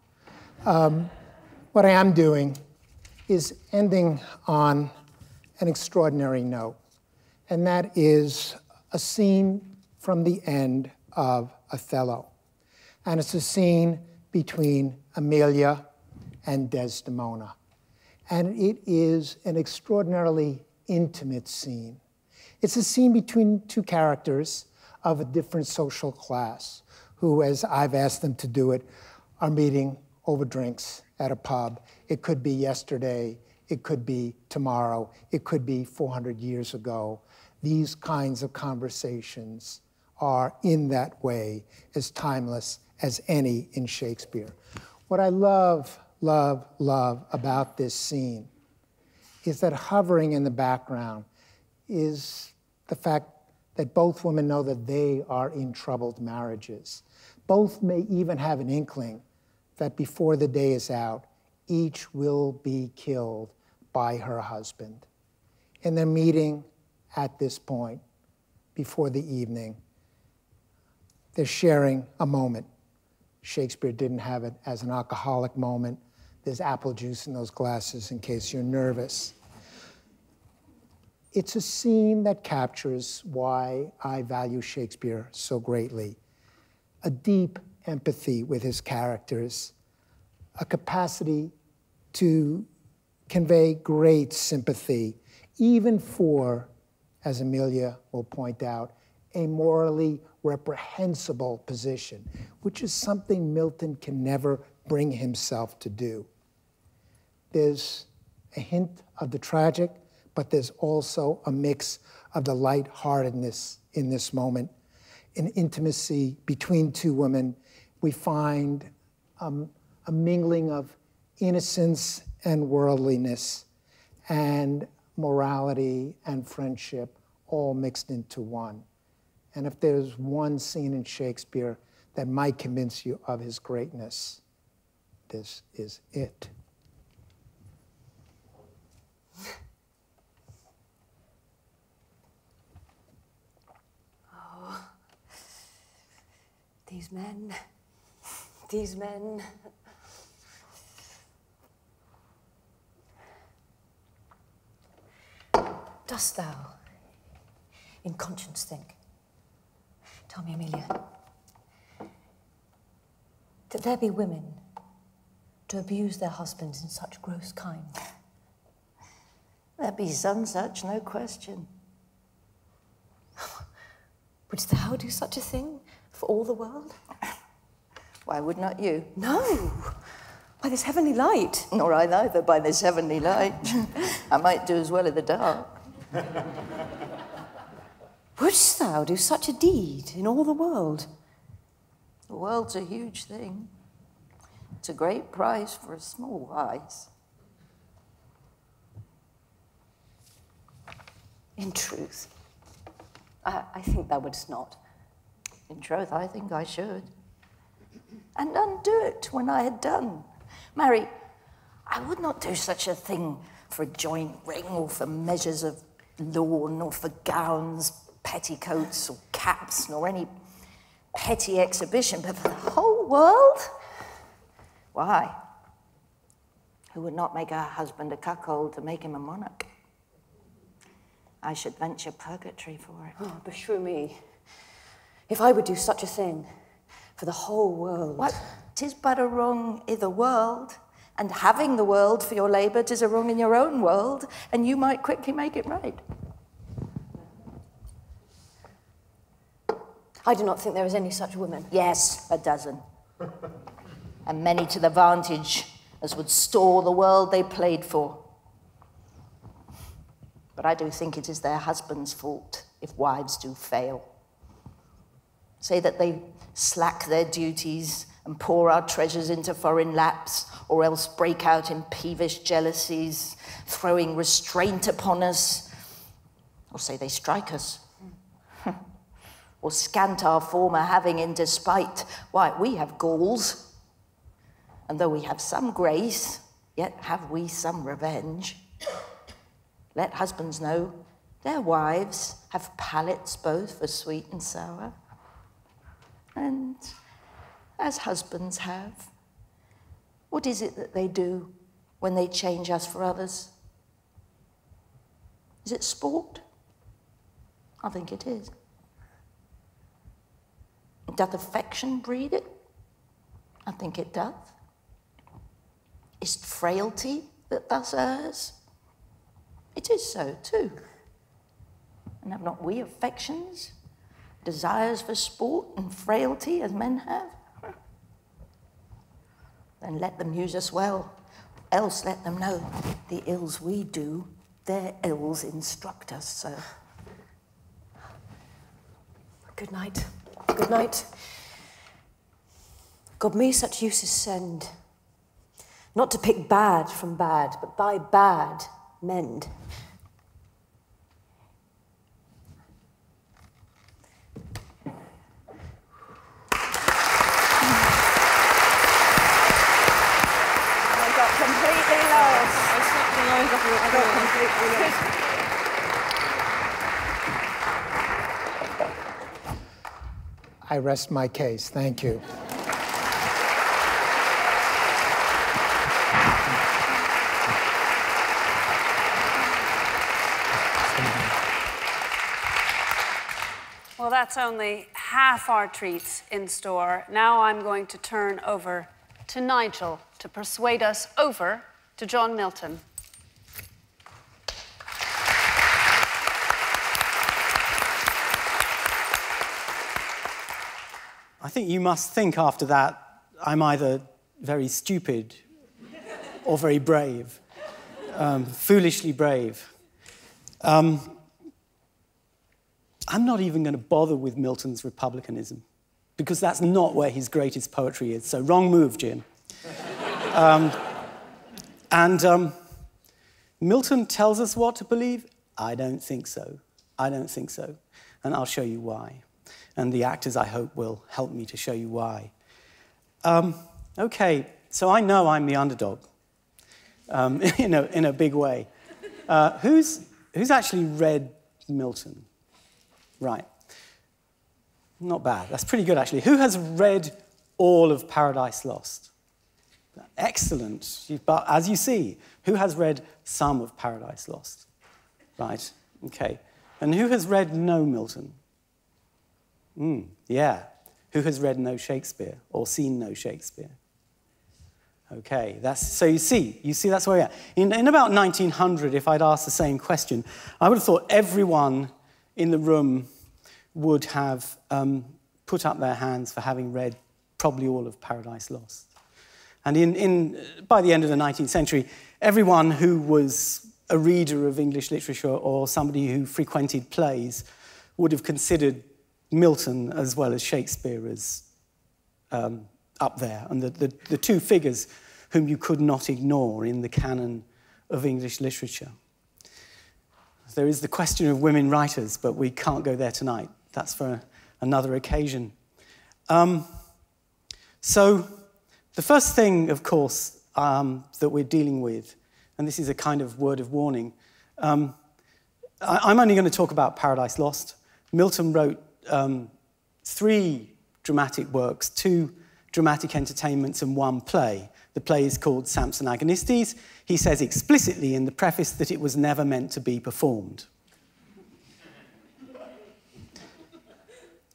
What I am doing is ending on an extraordinary note, and that is a scene from the end of Othello. And it's a scene between Emilia and Desdemona. And it is an extraordinarily intimate scene. It's a scene between two characters of a different social class who, as I've asked them to do it, are meeting over drinks at a pub. It could be yesterday, it could be tomorrow, it could be 400 years ago. These kinds of conversations are in that way as timeless as any in Shakespeare. What I love, love, love about this scene is that hovering in the background is the fact that both women know that they are in troubled marriages. Both may even have an inkling that before the day is out, each will be killed by her husband. In their meeting at this point, before the evening, they're sharing a moment. Shakespeare didn't have it as an alcoholic moment. There's apple juice in those glasses in case you're nervous. It's a scene that captures why I value Shakespeare so greatly. A deep empathy with his characters, a capacity to convey great sympathy, even for, as Emilia will point out, a morally reprehensible position, which is something Milton can never bring himself to do. There's a hint of the tragic, but there's also a mix of the lightheartedness in this moment. In intimacy between two women, we find a mingling of innocence and worldliness and morality and friendship all mixed into one. And if there's one scene in Shakespeare that might convince you of his greatness, this is it. Oh, these men, these men. Dost thou, in conscience, think, tell me, Emilia, that there be women to abuse their husbands in such gross kind? There be some such, no question. Wouldst thou do such a thing for all the world? Why would not you? No, by this heavenly light. Nor I neither, by this heavenly light. I might do as well in the dark. Wouldst thou do such a deed in all the world? The world's a huge thing. It's a great price for a small wise. In truth, I think thou wouldst not. In truth, I think I should. And undo it when I had done. Marry, I would not do such a thing for a joint ring or for measures of lawn or for gowns, petticoats or caps, nor any petty exhibition, but for the whole world? Why? Who would not make her husband a cuckold to make him a monarch? I should venture purgatory for it. Oh, beshrew me. If I would do such a thing for the whole world. What? 'Tis but a wrong i' the world, and having the world for your labour, 'tis a wrong in your own world, and you might quickly make it right. I do not think there is any such woman. Yes, a dozen. And many to the vantage, as would store the world they played for. But I do think it is their husbands' fault if wives do fail. Say that they slack their duties and pour our treasures into foreign laps, or else break out in peevish jealousies, throwing restraint upon us, or say they strike us. or scant our former having in despite. Why, we have galls, and though we have some grace, yet have we some revenge. Let husbands know their wives have palates both for sweet and sour, and as husbands have, what is it that they do when they change us for others? Is it sport? I think it is. Doth affection breed it? I think it doth. Is it frailty that thus errs? It is so too. And have not we affections, desires for sport and frailty as men have? Then let them use us well, else let them know the ills we do, their ills instruct us so. Good night. Good night. God me such uses send, not to pick bad from bad, but by bad mend. I got completely lost. I got completely lost. I rest my case. Thank you. Well, that's only half our treats in store. Now I'm going to turn over to Nigel to persuade us over to John Milton. I think you must think after that I'm either very stupid or very brave, foolishly brave. I'm not even going to bother with Milton's republicanism, because that's not where his greatest poetry is. So wrong move, Jim. Milton tells us what to believe? I don't think so. I don't think so. And I'll show you why. And the actors, I hope, will help me to show you why. Okay, so I know I'm the underdog in a big way. Who's actually read Milton? Right. Not bad. That's pretty good, actually. Who has read all of Paradise Lost? Excellent. But as you see, who has read some of Paradise Lost? Right. Okay. And who has read no Milton? Yeah. Who has read no Shakespeare or seen no Shakespeare? Okay, so you see that's where we are. In about 1900, if I'd asked the same question, I would have thought everyone in the room would have put up their hands for having read probably all of Paradise Lost. And by the end of the 19th century, everyone who was a reader of English literature or somebody who frequented plays would have considered Milton as well as Shakespeare as up there, and the two figures whom you could not ignore in the canon of English literature. There is the question of women writers, but we can't go there tonight. That's for another occasion. So the first thing, of course, that we're dealing with, and this is a kind of word of warning, I'm only going to talk about Paradise Lost. Milton wrote 3 dramatic works, 2 dramatic entertainments and 1 play. The play is called Samson Agonistes. He says explicitly in the preface that it was never meant to be performed.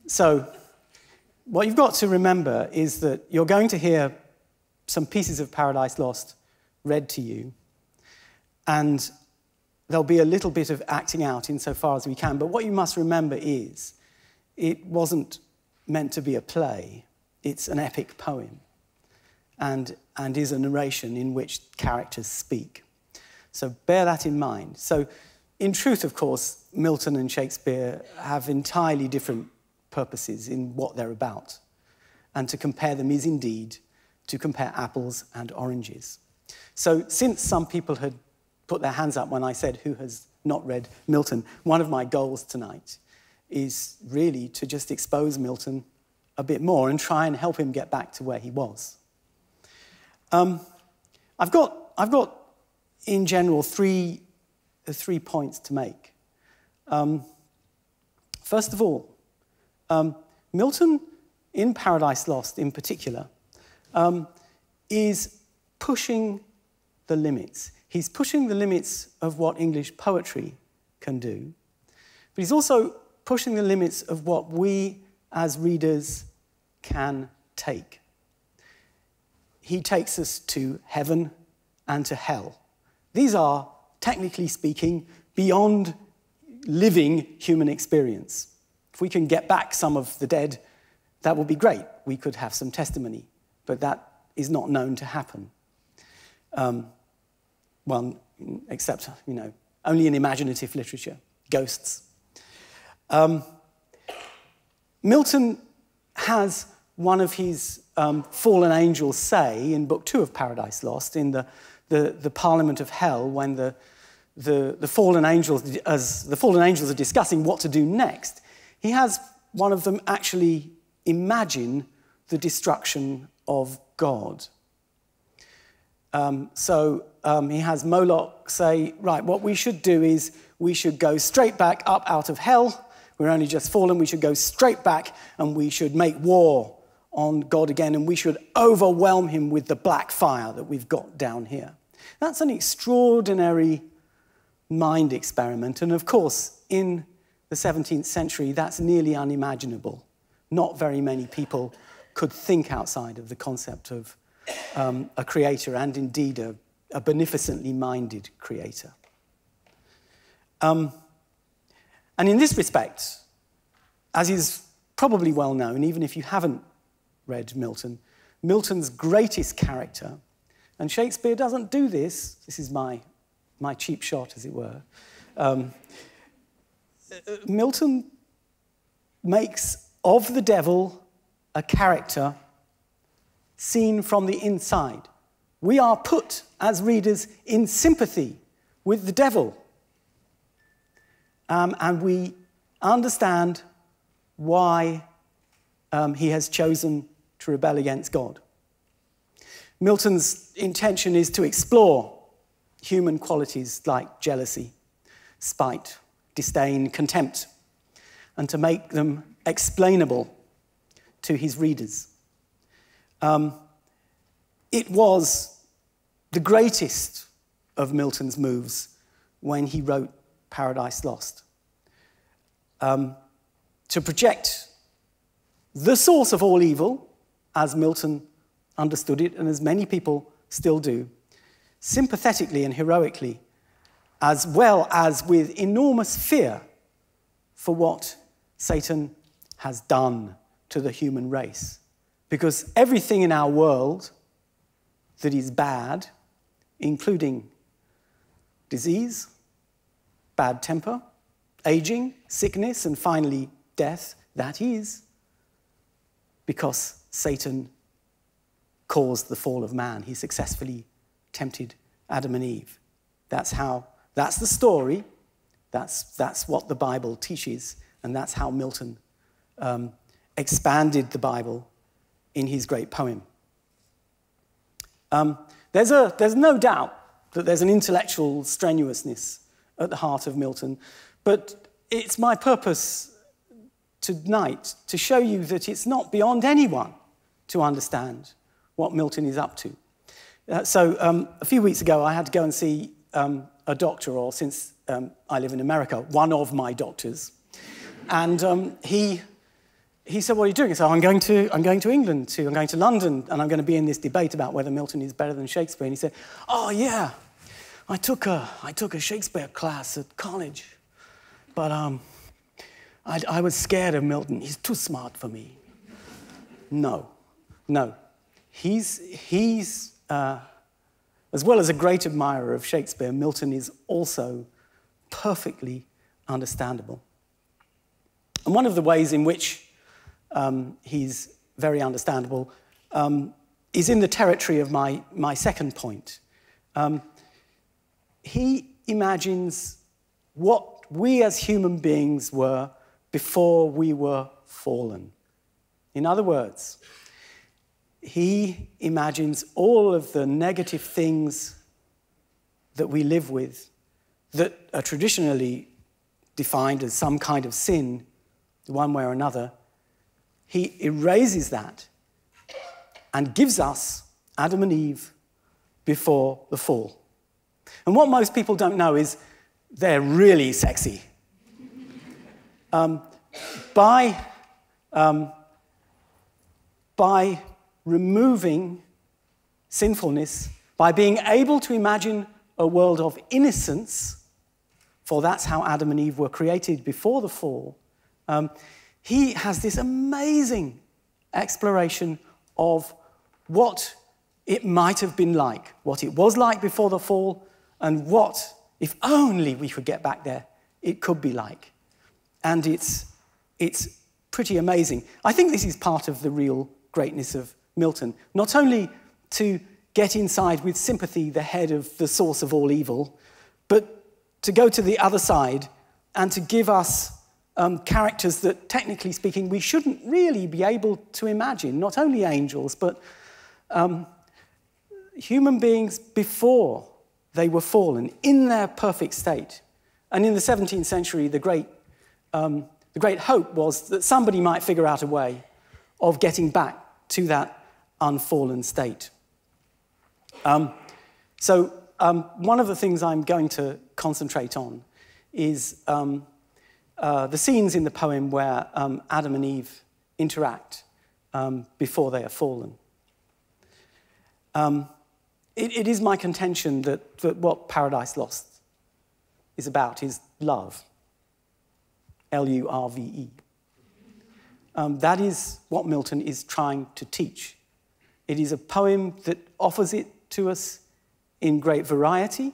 So what you've got to remember is that you're going to hear some pieces of Paradise Lost read to you, and there'll be a little bit of acting out insofar as we can, but what you must remember is it wasn't meant to be a play. It's an epic poem and is a narration in which characters speak. So bear that in mind. So in truth, of course, Milton and Shakespeare have entirely different purposes in what they're about. And to compare them is indeed to compare apples and oranges. So since some people had put their hands up when I said who has not read Milton, one of my goals tonight is really to just expose Milton a bit more and try and help him get back to where he was. I've got in general three points to make. First of all, Milton, in Paradise Lost in particular, is pushing the limits. He's pushing the limits of what English poetry can do, but he's also pushing the limits of what we as readers can take. He takes us to heaven and to hell. These are, technically speaking, beyond living human experience. If we can get back some of the dead, that would be great. We could have some testimony, but that is not known to happen. Well, except, only in imaginative literature, ghosts. Milton has one of his fallen angels say in Book 2 of Paradise Lost, in the Parliament of Hell, when the fallen angels, as the fallen angels are discussing what to do next, he has one of them actually imagine the destruction of God. He has Moloch say, right, what we should do is we should go straight back up out of hell. We're only just fallen. We should go straight back and we should make war on God again, and we should overwhelm him with the black fire that we've got down here. That's an extraordinary mind experiment. And of course, in the 17th century, that's nearly unimaginable. Not very many people could think outside of the concept of a creator, and indeed a beneficently minded creator. And in this respect, as is probably well known, even if you haven't read Milton, Milton's greatest character, and Shakespeare doesn't do this, this is my cheap shot, as it were, Milton makes of the devil a character seen from the inside. We are put, as readers, in sympathy with the devil. And we understand why he has chosen to rebel against God. Milton's intention is to explore human qualities like jealousy, spite, disdain, contempt, and to make them explainable to his readers. It was the greatest of Milton's moves when he wrote Paradise Lost. To project the source of all evil, as Milton understood it, and as many people still do, sympathetically and heroically, as well as with enormous fear for what Satan has done to the human race. Because everything in our world that is bad, including disease, bad temper, aging, sickness, and finally death, that is because Satan caused the fall of man. He successfully tempted Adam and Eve. That's the story, that's what the Bible teaches, and that's how Milton expanded the Bible in his great poem. There's no doubt that there's an intellectual strenuousness at the heart of Milton, but it's my purpose tonight to show you that it's not beyond anyone to understand what Milton is up to. A few weeks ago, I had to go and see a doctor, or since I live in America, one of my doctors, and he said, "What are you doing?" I said, I'm going to England, I'm going to London, and I'm going to be in this debate about whether Milton is better than Shakespeare. And he said, "Oh yeah, I took a Shakespeare class at college, but I was scared of Milton. He's too smart for me." No. He's as well as a great admirer of Shakespeare, Milton is also perfectly understandable. And one of the ways in which he's very understandable is in the territory of my second point. He imagines what we as human beings were before we were fallen. In other words, he imagines all of the negative things that we live with that are traditionally defined as some kind of sin, one way or another. He erases that and gives us Adam and Eve before the fall. And what most people don't know is they're really sexy. By removing sinfulness, by being able to imagine a world of innocence, for that's how Adam and Eve were created before the fall, he has this amazing exploration of what it might have been like, what it was like before the fall, and what, if only we could get back there, it could be like. And it's pretty amazing. I think this is part of the real greatness of Milton, not only to get inside with sympathy the head of the source of all evil, but to go to the other side and to give us characters that, technically speaking, we shouldn't really be able to imagine, not only angels, but human beings before they were fallen, in their perfect state. And in the 17th century, the great hope was that somebody might figure out a way of getting back to that unfallen state. So one of the things I'm going to concentrate on is the scenes in the poem where Adam and Eve interact before they are fallen. It is my contention that what Paradise Lost is about is love. L-U-R-V-E. That is what Milton is trying to teach. It is a poem that offers it to us in great variety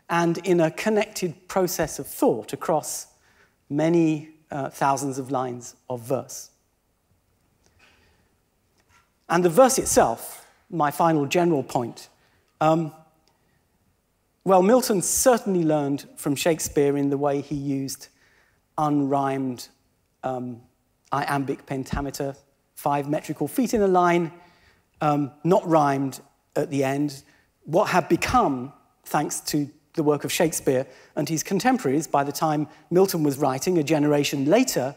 and in a connected process of thought across many thousands of lines of verse. And the verse itself, my final general point, well, Milton certainly learned from Shakespeare in the way he used unrhymed iambic pentameter, 5 metrical feet in a line, not rhymed at the end, what had become, thanks to the work of Shakespeare and his contemporaries, by the time Milton was writing, a generation later,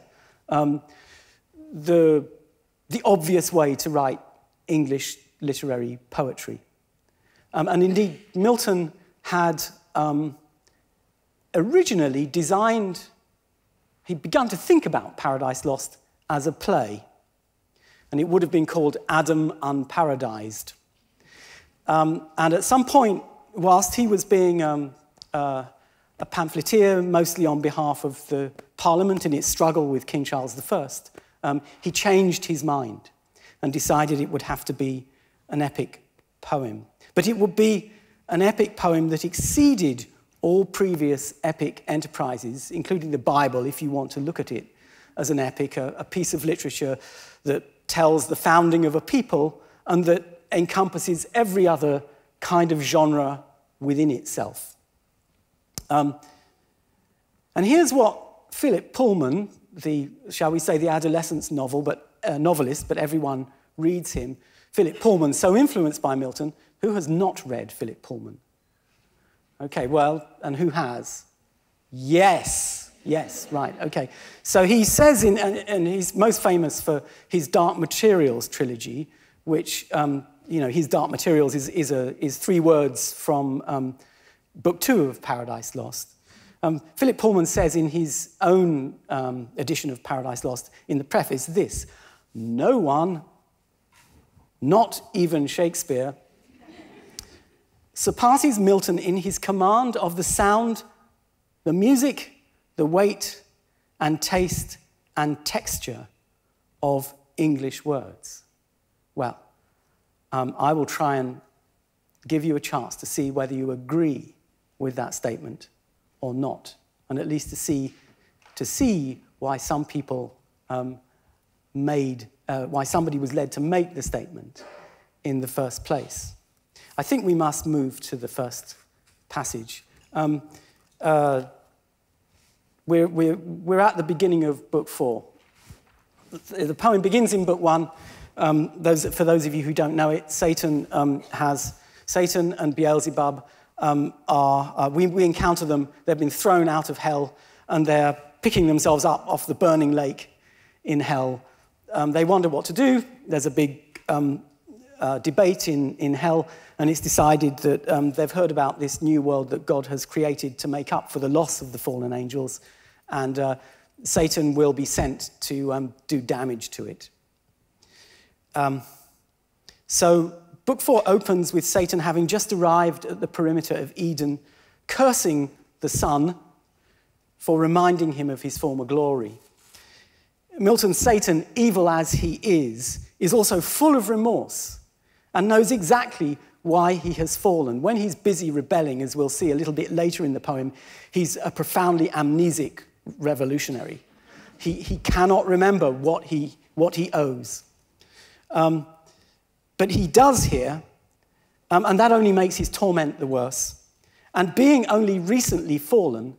the obvious way to write English literary poetry. And indeed, Milton had originally designed, he'd begun to think about Paradise Lost as a play, and it would have been called Adam Unparadised. And at some point, whilst he was being a pamphleteer, mostly on behalf of the Parliament in its struggle with King Charles I, he changed his mind and decided it would have to be an epic poem. But it would be an epic poem that exceeded all previous epic enterprises, including the Bible, if you want to look at it as an epic, a piece of literature that tells the founding of a people and that encompasses every other kind of genre within itself. And here's what Philip Pullman, shall we say, the adolescence novelist, but everyone reads him, Philip Pullman, so influenced by Milton. Who has not read Philip Pullman? Okay, well, and who has? Yes, right, okay. So he says, and he's most famous for his Dark Materials trilogy, which, his Dark Materials is 3 words from Book 2 of Paradise Lost. Philip Pullman says in his own edition of Paradise Lost, in the preface, this: no one, not even Shakespeare, surpasses Milton in his command of the sound, the music, the weight and taste and texture of English words. Well, I will try and give you a chance to see whether you agree with that statement or not, and at least to see why some people why somebody was led to make the statement in the first place. I think we must move to the first passage. we're at the beginning of Book 4. The poem begins in Book 1. For those of you who don't know it, Satan and Beelzebub we encounter them. They've been thrown out of hell, and they're picking themselves up off the burning lake in hell. They wonder what to do. There's a big debate in hell, and it's decided that they've heard about this new world that God has created to make up for the loss of the fallen angels, and Satan will be sent to do damage to it. So Book 4 opens with Satan having just arrived at the perimeter of Eden, cursing the sun for reminding him of his former glory. Milton's Satan, evil as he is also full of remorse and knows exactly why he has fallen. When he's busy rebelling, as we'll see a little bit later in the poem, he's a profoundly amnesic revolutionary. He cannot remember what he owes. But he does here, and that only makes his torment the worse. And being only recently fallen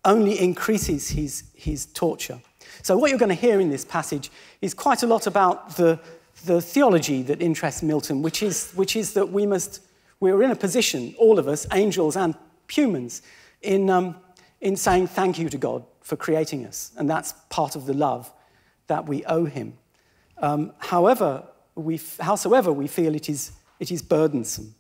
only increases his torture. So what you're going to hear in this passage is quite a lot about the theology that interests Milton, which is that we're in a position, all of us, angels and humans, in saying thank you to God for creating us, and that's part of the love that we owe him. Howsoever we feel it is burdensome.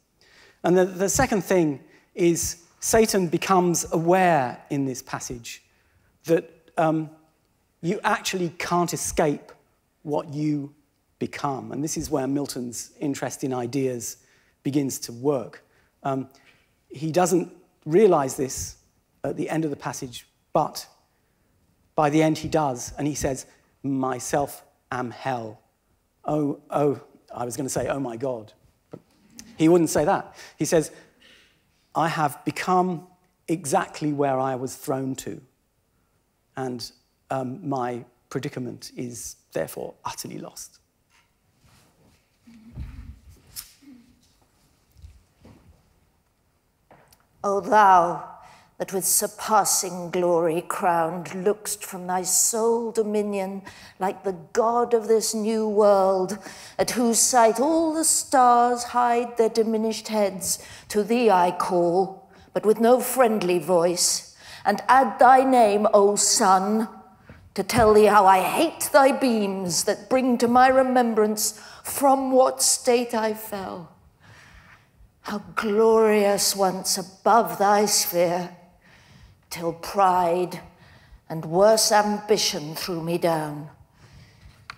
And the second thing is Satan becomes aware in this passage that you actually can't escape what you become. And this is where Milton's interest in ideas begins to work. He doesn't realize this at the end of the passage, but by the end he does, and he says, myself am hell. Oh, I was going to say, oh my God. But he wouldn't say that. He says, I have become exactly where I was thrown to, and my predicament is therefore utterly lost. O thou that with surpassing glory crowned look'st from thy sole dominion like the God of this new world, at whose sight all the stars hide their diminished heads, to thee I call, but with no friendly voice, and add thy name, O sun, to tell thee how I hate thy beams that bring to my remembrance from what state I fell. How glorious once above thy sphere, till pride and worse ambition threw me down,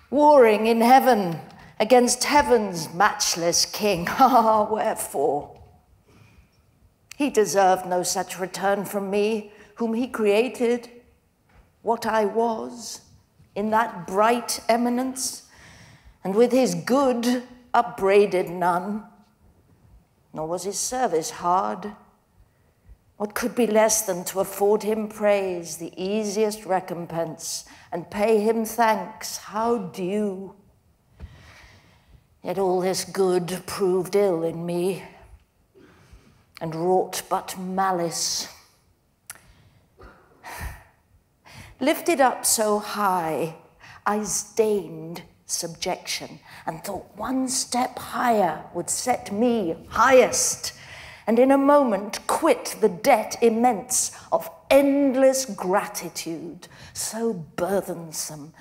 warring in heaven against heaven's matchless king. Ah, wherefore? He deserved no such return from me, whom he created, what I was, in that bright eminence, and with his good upbraided none. Nor was his service hard. What could be less than to afford him praise, the easiest recompense, and pay him thanks, how due? Yet all this good proved ill in me, and wrought but malice. Lifted up so high, I disdained subjection, and thought one step higher would set me highest, and in a moment quit the debt immense of endless gratitude, so burthensome,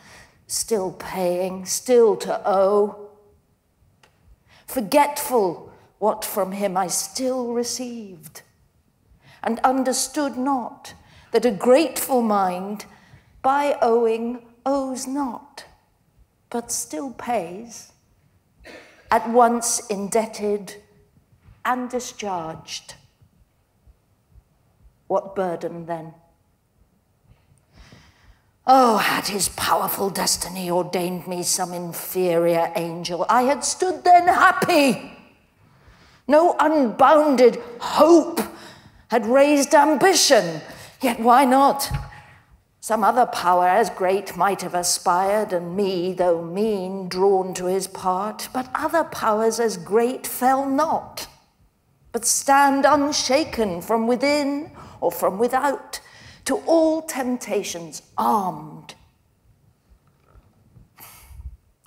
still paying, still to owe, forgetful what from him I still received, and understood not that a grateful mind by owing owes not, but still pays, at once indebted and discharged. What burden then? Oh, had his powerful destiny ordained me some inferior angel, I had stood then happy. No unbounded hope had raised ambition, yet why not? Some other power as great might have aspired, and me, though mean, drawn to his part, but other powers as great fell not, but stand unshaken from within or from without, to all temptations armed.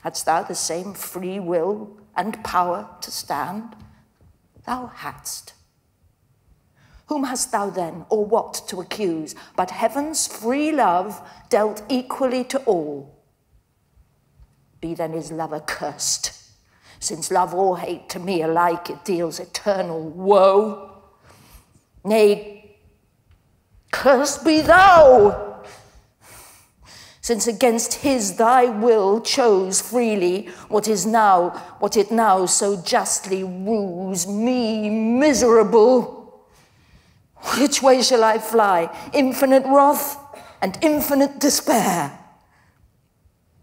Hadst thou the same free will and power to stand? Thou hadst. Whom hast thou then, or what to accuse, but heaven's free love dealt equally to all? Be then his love accursed, since love or hate to me alike it deals eternal woe. Nay, cursed be thou, since against his thy will chose freely what it now so justly rues me miserable. Which way shall I fly? Infinite wrath and infinite despair.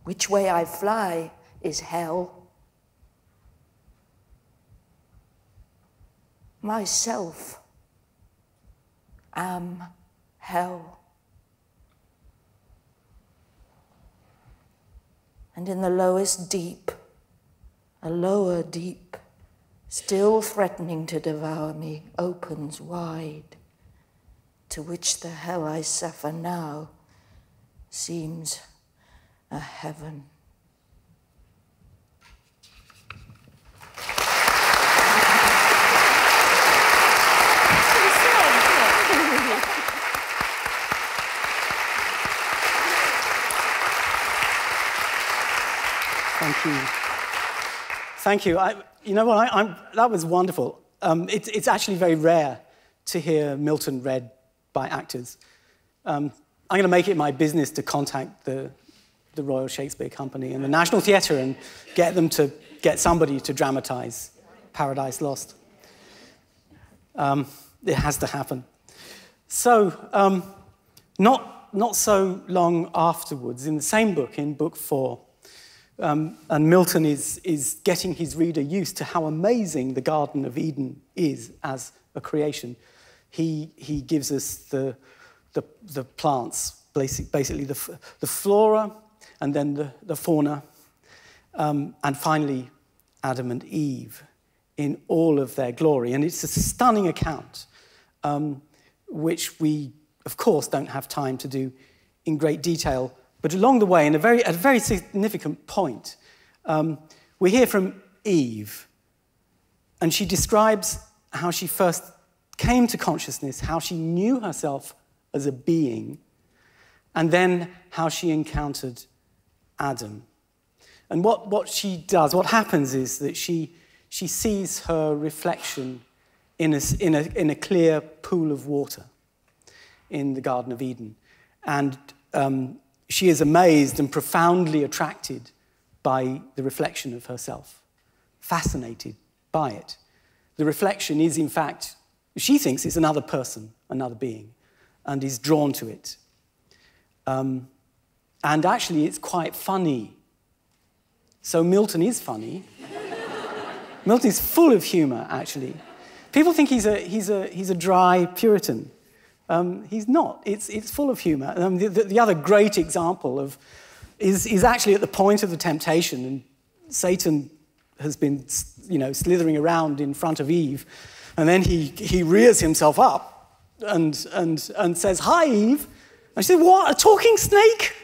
Which way I fly is hell. Myself am hell. And in the lowest deep, a lower deep, still threatening to devour me, opens wide, to which the hell I suffer now seems a heaven. Thank you. Thank you. You know what? That was wonderful. It's actually very rare to hear Milton read by actors. I'm going to make it my business to contact the Royal Shakespeare Company and the National Theatre and get them to get somebody to dramatise Paradise Lost. It has to happen. So, not so long afterwards, in the same book, in Book 4, and Milton is getting his reader used to how amazing the Garden of Eden is as a creation. He gives us the plants, basically the flora, and then the fauna, and finally Adam and Eve in all of their glory. And it's a stunning account, which we, of course, don't have time to do in great detail. But along the way, at a very significant point, we hear from Eve, and she describes how she first came to consciousness, how she knew herself as a being, and then how she encountered Adam. And what she does, what happens is that she sees her reflection in a clear pool of water in the Garden of Eden. And she is amazed and profoundly attracted by the reflection of herself, fascinated by it. The reflection is, in fact, she thinks it's another person, another being, and is drawn to it. And actually, it's quite funny. So Milton is funny. Milton is full of humour, actually. People think he's a dry Puritan. He's not. It's full of humour. The other great example is actually at the point of the temptation, and Satan has been, slithering around in front of Eve, and then he rears himself up and says, "Hi, Eve." And she said, "What? A talking snake?"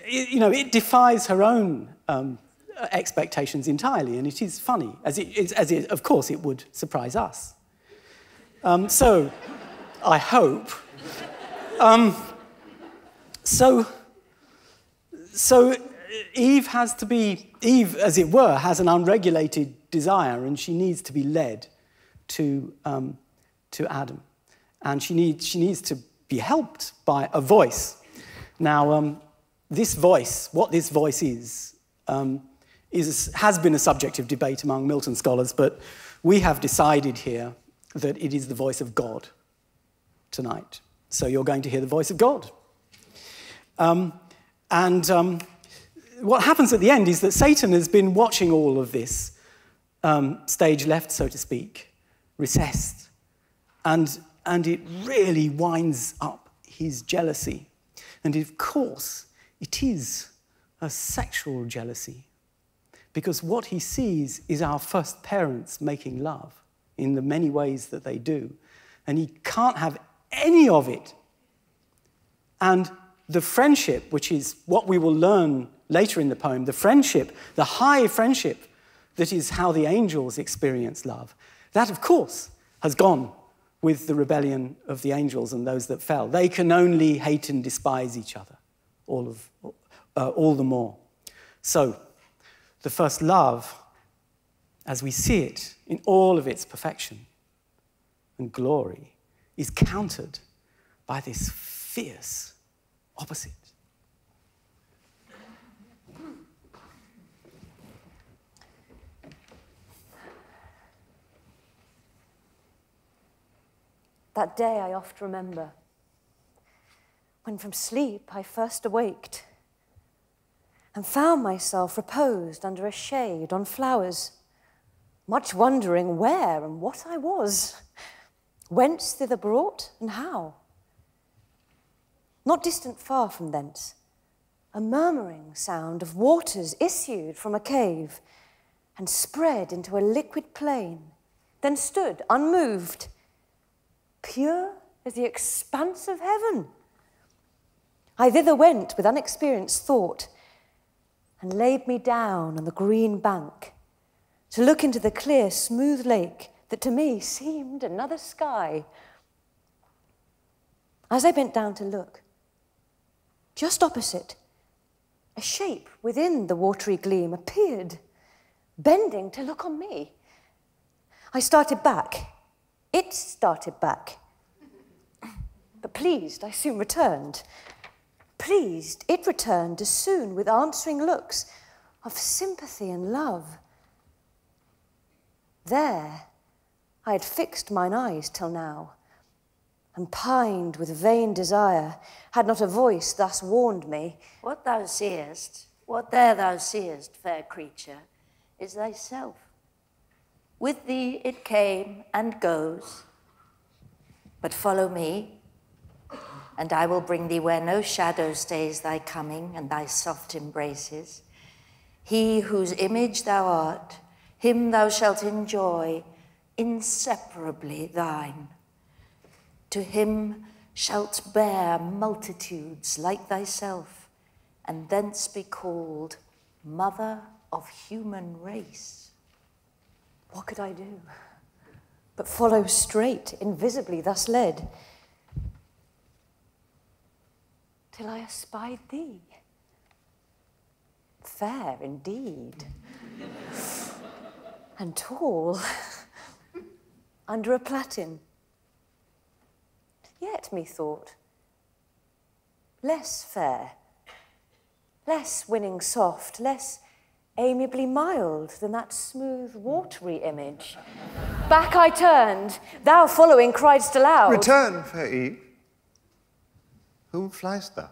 It defies her own expectations entirely, and it is funny, as it of course it would surprise us. So I hope. So Eve, as it were, has an unregulated desire, and she needs to be led to Adam, and she needs to be helped by a voice. Now, this voice, what this voice has been a subject of debate among Milton scholars, but we have decided here that it is the voice of God tonight. So you're going to hear the voice of God. What happens at the end is that Satan has been watching all of this, stage left, so to speak, recessed, and it really winds up his jealousy. And of course, it is a sexual jealousy, because what he sees is our first parents making love in the many ways that they do. And he can't have any of it. And the friendship, which is what we will learn later in the poem, the friendship, the high friendship, that is how the angels experience love, that, of course, has gone with the rebellion of the angels and those that fell. They can only hate and despise each other, all the more. So, the first love, as we see it in all of its perfection and glory, is countered by this fierce opposite. That day I oft remember, when from sleep I first awaked and found myself reposed under a shade on flowers, much wondering where and what I was, whence thither brought and how. Not distant far from thence, a murmuring sound of waters issued from a cave and spread into a liquid plain, then stood unmoved, pure as the expanse of heaven. I thither went with unexperienced thought and laid me down on the green bank to look into the clear, smooth lake that to me seemed another sky. As I bent down to look, just opposite, a shape within the watery gleam appeared, bending to look on me. I started back. It started back. But pleased, I soon returned. Pleased, it returned as soon with answering looks of sympathy and love. There I had fixed mine eyes till now, and pined with vain desire, had not a voice thus warned me. What thou seest, what there thou seest, fair creature, is thyself. With thee it came and goes. But follow me, and I will bring thee where no shadow stays thy coming and thy soft embraces. He whose image thou art, him thou shalt enjoy, inseparably thine. To him shalt bear multitudes like thyself, and thence be called mother of human race. What could I do but follow straight, invisibly thus led, till I espied thee, fair indeed, and tall, under a platin, yet methought less fair, less winning soft, less amiably mild than that smooth, watery image. Back I turned, thou following criedst aloud. Return, fair Eve. Whom fliest thou?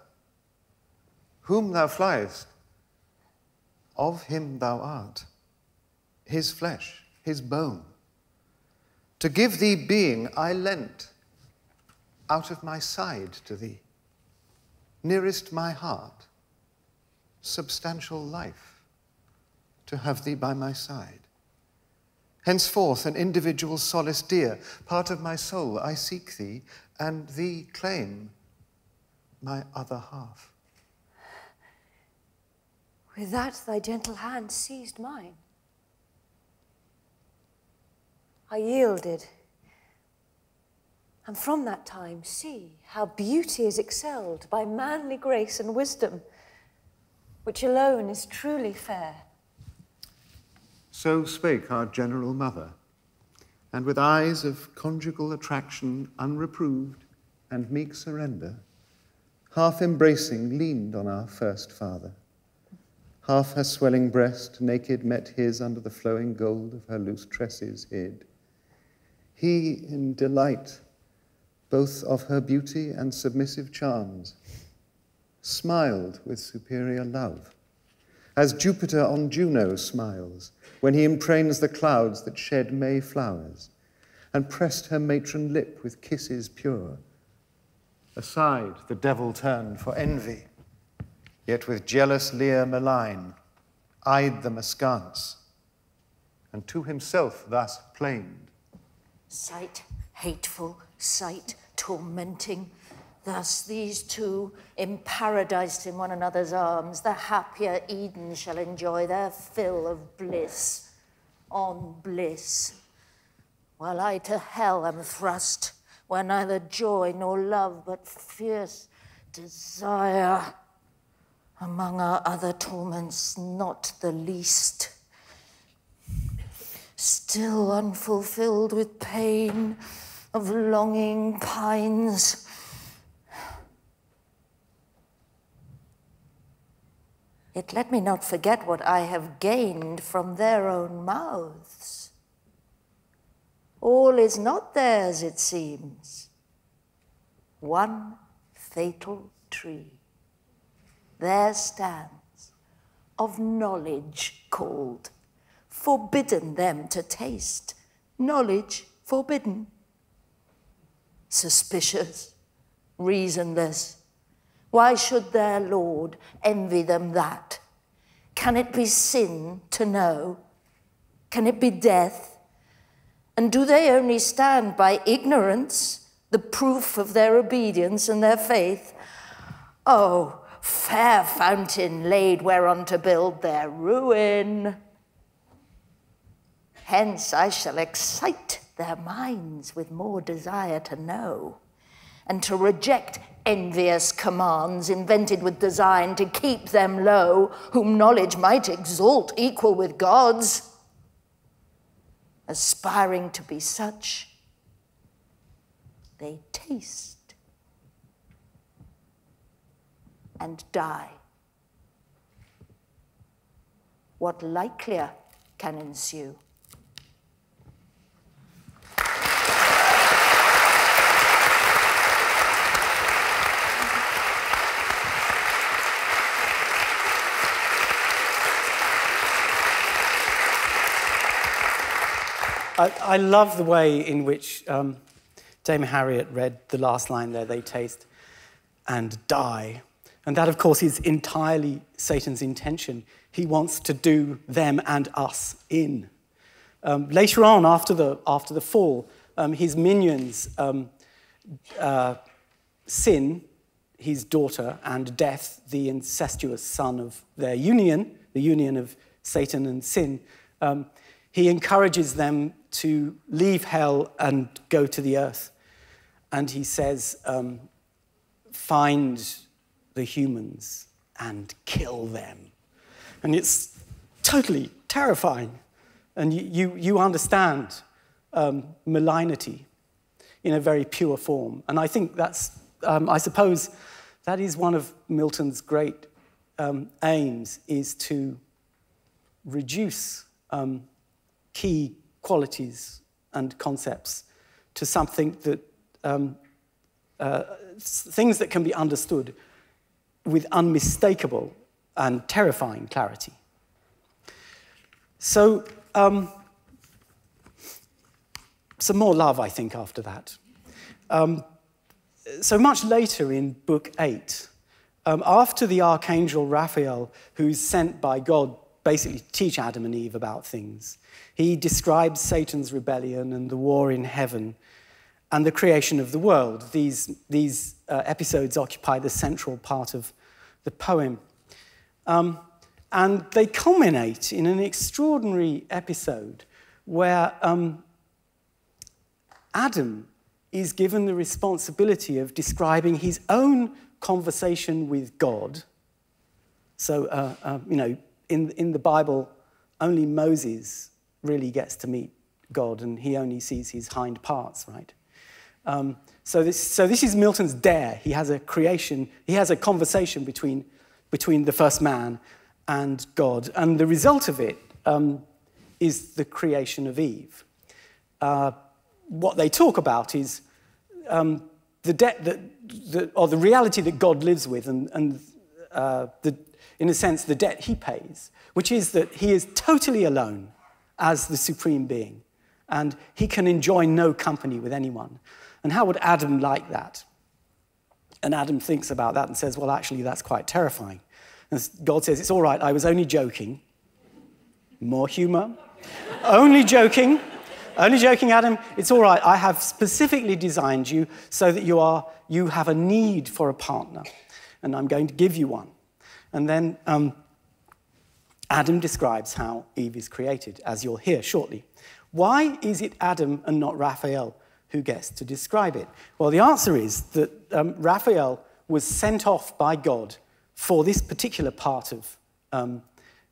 Whom thou fliest, of him thou art, his flesh, his bone. To give thee being I lent out of my side to thee, nearest my heart, substantial life, to have thee by my side. Henceforth an individual solace dear, part of my soul I seek thee, and thee claim my other half. With that thy gentle hand seized mine. I yielded, and from that time see how beauty is excelled by manly grace and wisdom, which alone is truly fair. So spake our general mother, and with eyes of conjugal attraction unreproved and meek surrender, half embracing leaned on our first father. Half her swelling breast naked met his under the flowing gold of her loose tresses hid. He in delight both of her beauty and submissive charms smiled with superior love, as Jupiter on Juno smiles when he entrains the clouds that shed May flowers, and pressed her matron lip with kisses pure. Aside the devil turned for envy, yet with jealous leer malign, eyed them askance, and to himself thus plained. Sight hateful, sight tormenting. Thus these two, in paradise in one another's arms, the happier Eden shall enjoy their fill of bliss on bliss, while I to hell am thrust, where neither joy nor love but fierce desire, among our other torments not the least, still unfulfilled with pain of longing pines. Yet let me not forget what I have gained from their own mouths. All is not theirs, it seems. One fatal tree there stands, of knowledge called, forbidden them to taste, knowledge forbidden. Suspicious, reasonless, why should their Lord envy them that? Can it be sin to know? Can it be death? And do they only stand by ignorance, the proof of their obedience and their faith? Oh, fair fountain laid whereon to build their ruin. Hence I shall excite their minds with more desire to know, and to reject envious commands invented with design to keep them low, whom knowledge might exalt equal with gods. Aspiring to be such, they taste and die. What likelier can ensue? I love the way in which Dame Harriet read the last line there, they taste and die. And that, of course, is entirely Satan's intention. He wants to do them and us in. Later on, after the fall, his minions, Sin, his daughter, and Death, the incestuous son of their union, the union of Satan and Sin, he encourages them to leave hell and go to the earth. And he says, find the humans and kill them. And it's totally terrifying. And you understand malignity in a very pure form. And I think that's, I suppose, that is one of Milton's great aims, is to reduce key qualities and concepts to something that, things that can be understood with unmistakable and terrifying clarity. So, some more love, I think, after that. So much later in Book 8, after the Archangel Raphael, who's sent by God basically to teach Adam and Eve about things, he describes Satan's rebellion and the war in heaven and the creation of the world. These episodes occupy the central part of the poem. And they culminate in an extraordinary episode where Adam is given the responsibility of describing his own conversation with God. So, in the Bible, only Moses really gets to meet God, and he only sees his hind parts, right? So this is Milton's dare. He has a creation, he has a conversation between the first man and God, and the result of it is the creation of Eve. What they talk about is the debt or the reality that God lives with, and in a sense, the debt he pays, which is that he is totally alone as the supreme being, and he can enjoy no company with anyone. And how would Adam like that? And Adam thinks about that and says, well, actually, that's quite terrifying. And God says, it's all right, I was only joking. More humor. Only joking. Only joking, Adam. It's all right. I have specifically designed you so that you have a need for a partner, and I'm going to give you one. And then Adam describes how Eve is created, as you'll hear shortly. Why is it Adam and not Raphael who gets to describe it? Well, the answer is that Raphael was sent off by God for this particular part of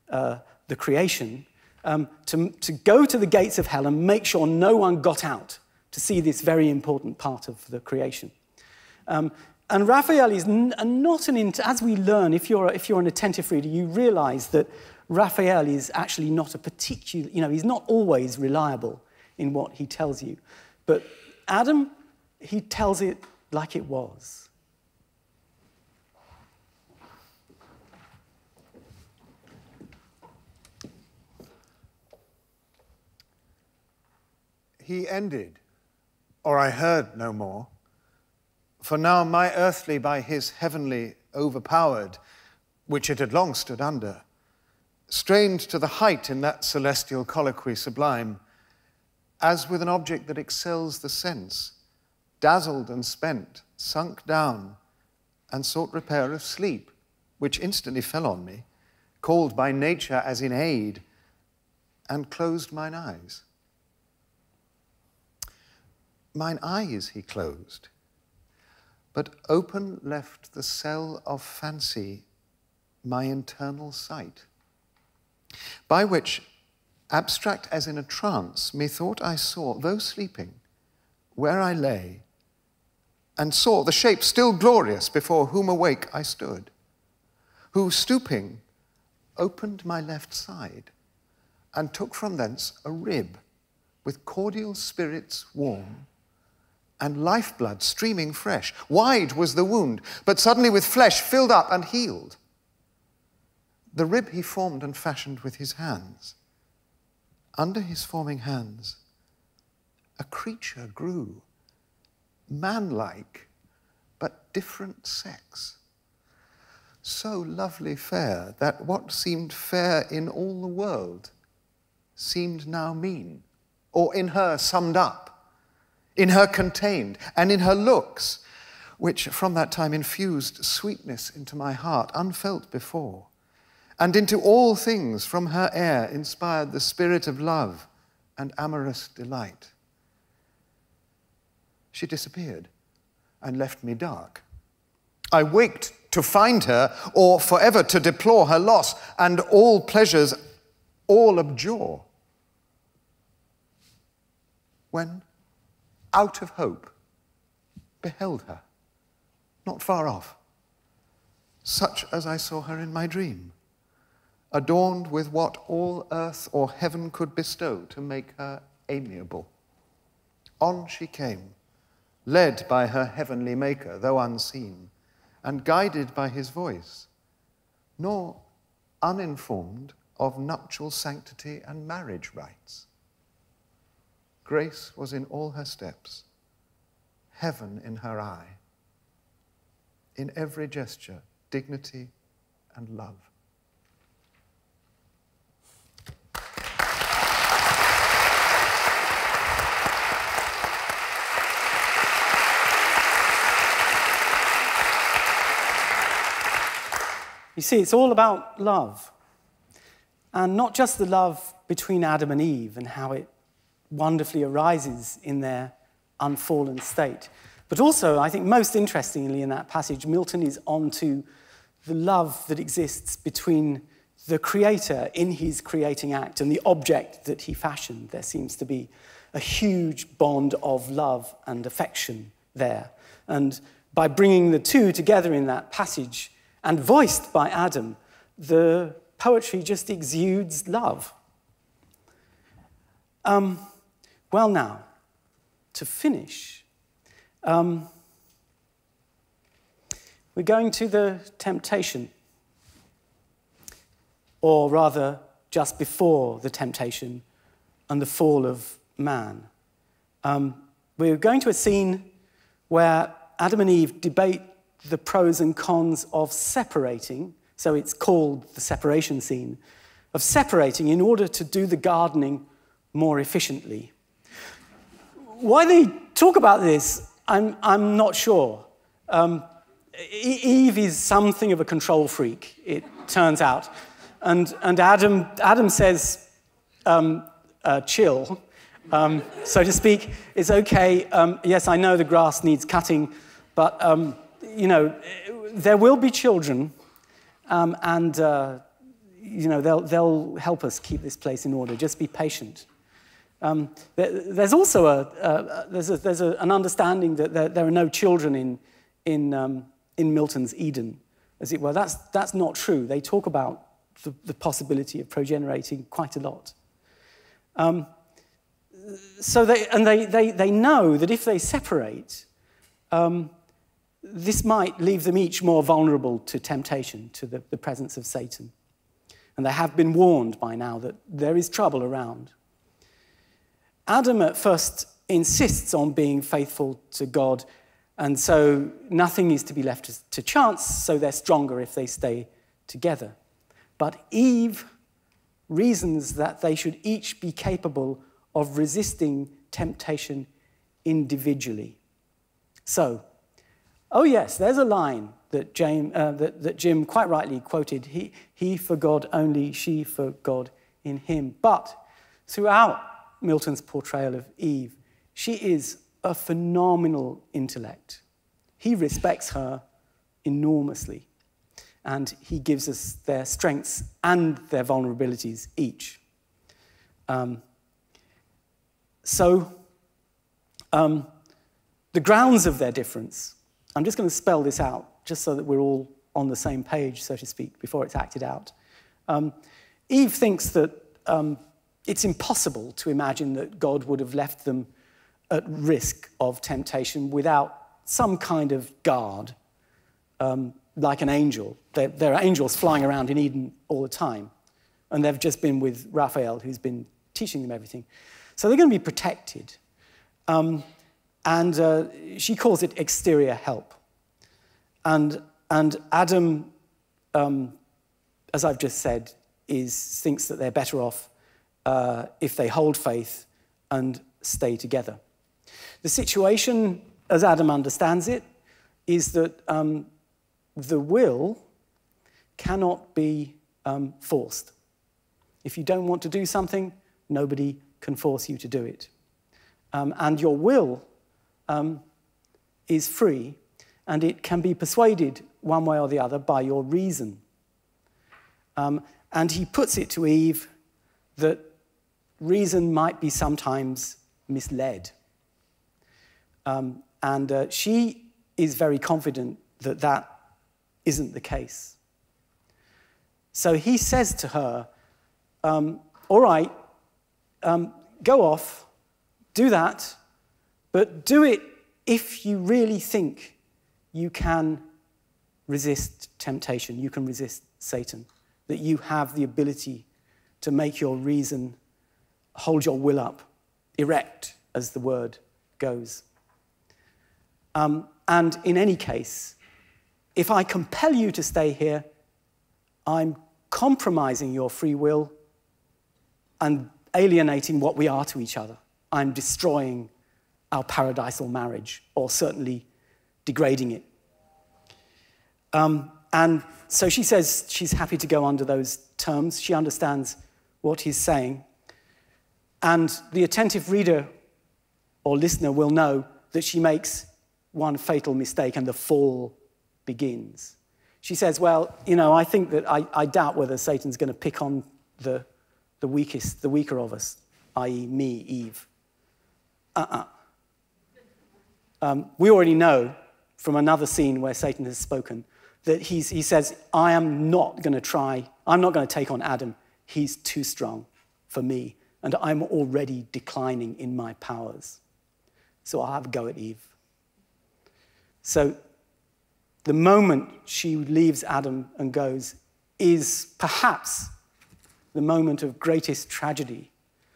the creation to go to the gates of hell and make sure no one got out to see this very important part of the creation. And Raphael is not as we learn, if you're an attentive reader, you realize that Raphael is actually not a particular, he's not always reliable in what he tells you. But Adam, he tells it like it was. He ended, or I heard no more. For now my earthly by his heavenly overpowered, which it had long stood under, strained to the height in that celestial colloquy sublime, as with an object that excels the sense, dazzled and spent, sunk down, and sought repair of sleep, which instantly fell on me, called by nature as in aid, and closed mine eyes. Mine eyes he closed, but open left the cell of fancy my internal sight, by which, abstract as in a trance, methought I saw, though sleeping, where I lay, and saw the shape still glorious before whom awake I stood, who, stooping, opened my left side, and took from thence a rib, with cordial spirits warm, and lifeblood streaming fresh. Wide was the wound, but suddenly with flesh filled up and healed. The rib he formed and fashioned with his hands. Under his forming hands, a creature grew, manlike, but different sex. So lovely fair that what seemed fair in all the world seemed now mean, or in her summed up, in her contained, and in her looks, which from that time infused sweetness into my heart, unfelt before, and into all things from her air inspired the spirit of love and amorous delight. She disappeared and left me dark. I waked to find her, or forever to deplore her loss, and all pleasures all abjure. When, out of hope, beheld her, not far off, such as I saw her in my dream, adorned with what all earth or heaven could bestow to make her amiable. On she came, led by her heavenly maker, though unseen, and guided by his voice, nor uninformed of nuptial sanctity and marriage rites. Grace was in all her steps, heaven in her eye, in every gesture, dignity and love. You see, it's all about love. And not just the love between Adam and Eve and how it wonderfully arises in their unfallen state. But also, I think most interestingly in that passage, Milton is on to the love that exists between the creator in his creating act and the object that he fashioned. There seems to be a huge bond of love and affection there. And by bringing the two together in that passage and voiced by Adam, the poetry just exudes love. Well now, to finish, we're going to the temptation, or rather, just before the temptation and the fall of man. We're going to a scene where Adam and Eve debate the pros and cons of separating, so it's called the separation scene, of separating in order to do the gardening more efficiently. Why they talk about this, I'm not sure. Eve is something of a control freak, it turns out. And Adam says, chill, so to speak. It's okay. Yes, I know the grass needs cutting, but, you know, there will be children, and, you know, they'll help us keep this place in order. Just be patient. There's also an understanding that there are no children in Milton's Eden, as it were. That's not true. They talk about the possibility of progenerating quite a lot. So they know that if they separate, this might leave them each more vulnerable to temptation, to the presence of Satan. And they have been warned by now that there is trouble around. Adam at first insists on being faithful to God, and so nothing is to be left to chance, so they're stronger if they stay together. But Eve reasons that they should each be capable of resisting temptation individually. So, oh yes, there's a line that Jim quite rightly quoted, he for God only, she for God in him. But throughout Milton's portrayal of Eve, she is a phenomenal intellect. He respects her enormously, and he gives us their strengths and their vulnerabilities each. The grounds of their difference, I'm just going to spell this out, just so that we're all on the same page, so to speak, before it's acted out. Eve thinks that it's impossible to imagine that God would have left them at risk of temptation without some kind of guard, like an angel. There are angels flying around in Eden all the time, and they've just been with Raphael, who's been teaching them everything. So they're going to be protected. She calls it exterior help. And Adam, as I've just said, thinks that they're better off if they hold faith and stay together. The situation, as Adam understands it, is that the will cannot be forced. If you don't want to do something, nobody can force you to do it. And your will is free, and it can be persuaded one way or the other by your reason. And he puts it to Eve that reason might be sometimes misled. She is very confident that that isn't the case. So he says to her, all right, go off, do that, but do it if you really think you can resist temptation, you can resist Satan, that you have the ability to make your reason hold your will up, erect, as the word goes. And in any case, if I compel you to stay here, I'm compromising your free will and alienating what we are to each other. I'm destroying our paradisal marriage, or certainly degrading it. And so she says she's happy to go under those terms. She understands what he's saying. And the attentive reader or listener will know that she makes one fatal mistake and the fall begins. She says, well, you know, I think that I doubt whether Satan's going to pick on the weaker of us, i.e. me, Eve. We already know from another scene where Satan has spoken that he says, I'm not going to take on Adam. He's too strong for me, and I'm already declining in my powers. So I'll have a go at Eve. So the moment she leaves Adam and goes is perhaps the moment of greatest tragedy.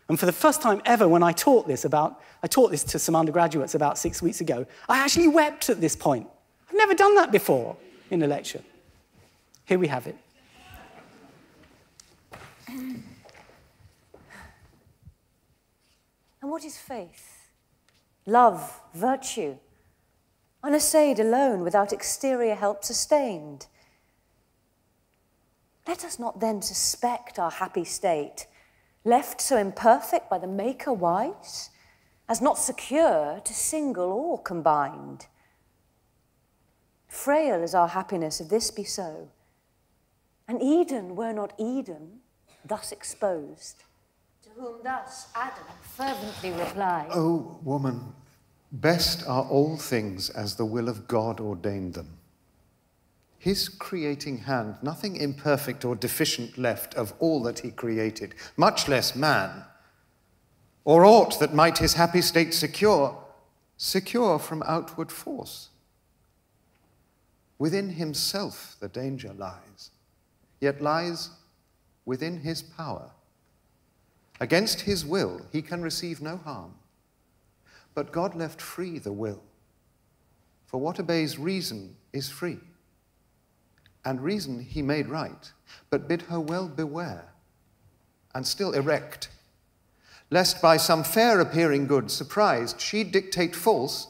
And for the first time ever, when I taught this to some undergraduates about 6 weeks ago, I actually wept at this point. I've never done that before in a lecture. Here we have it. And what is faith? love, virtue, unassayed alone, without exterior help sustained. Let us not then suspect our happy state, left so imperfect by the Maker wise, as not secure to single or combined. Frail is our happiness if this be so, and Eden were not Eden, thus exposed. To whom thus Adam fervently replied, O woman, best are all things as the will of God ordained them. His creating hand, nothing imperfect or deficient left of all that he created, much less man, or aught that might his happy state secure from outward force. Within himself the danger lies, yet lies within his power. Against his will he can receive no harm, but God left free the will, for what obeys reason is free. And reason he made right, but bid her well beware, and still erect, lest by some fair appearing good, surprised, she dictate false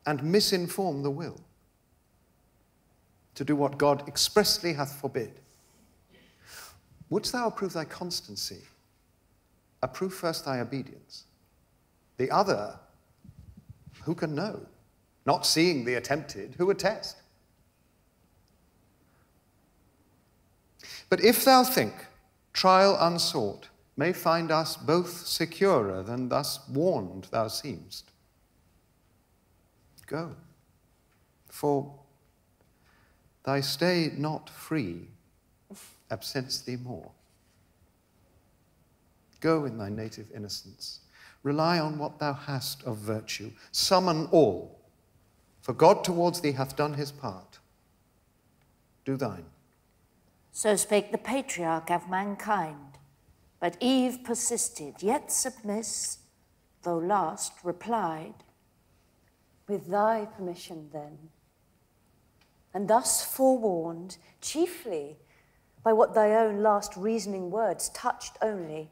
and misinform the will, to do what God expressly hath forbid. Wouldst thou approve thy constancy? Approve first thy obedience. The other, who can know? Not seeing the attempted, who attest? But if thou think trial unsought may find us both securer than thus warned thou seemst, go, for thy stay not free absents thee more. Go in thy native innocence, rely on what thou hast of virtue, summon all, for God towards thee hath done his part. Do thine. So spake the patriarch of mankind, but Eve persisted, yet submiss, though last replied, With thy permission then, and thus forewarned, chiefly by what thy own last reasoning words touched only,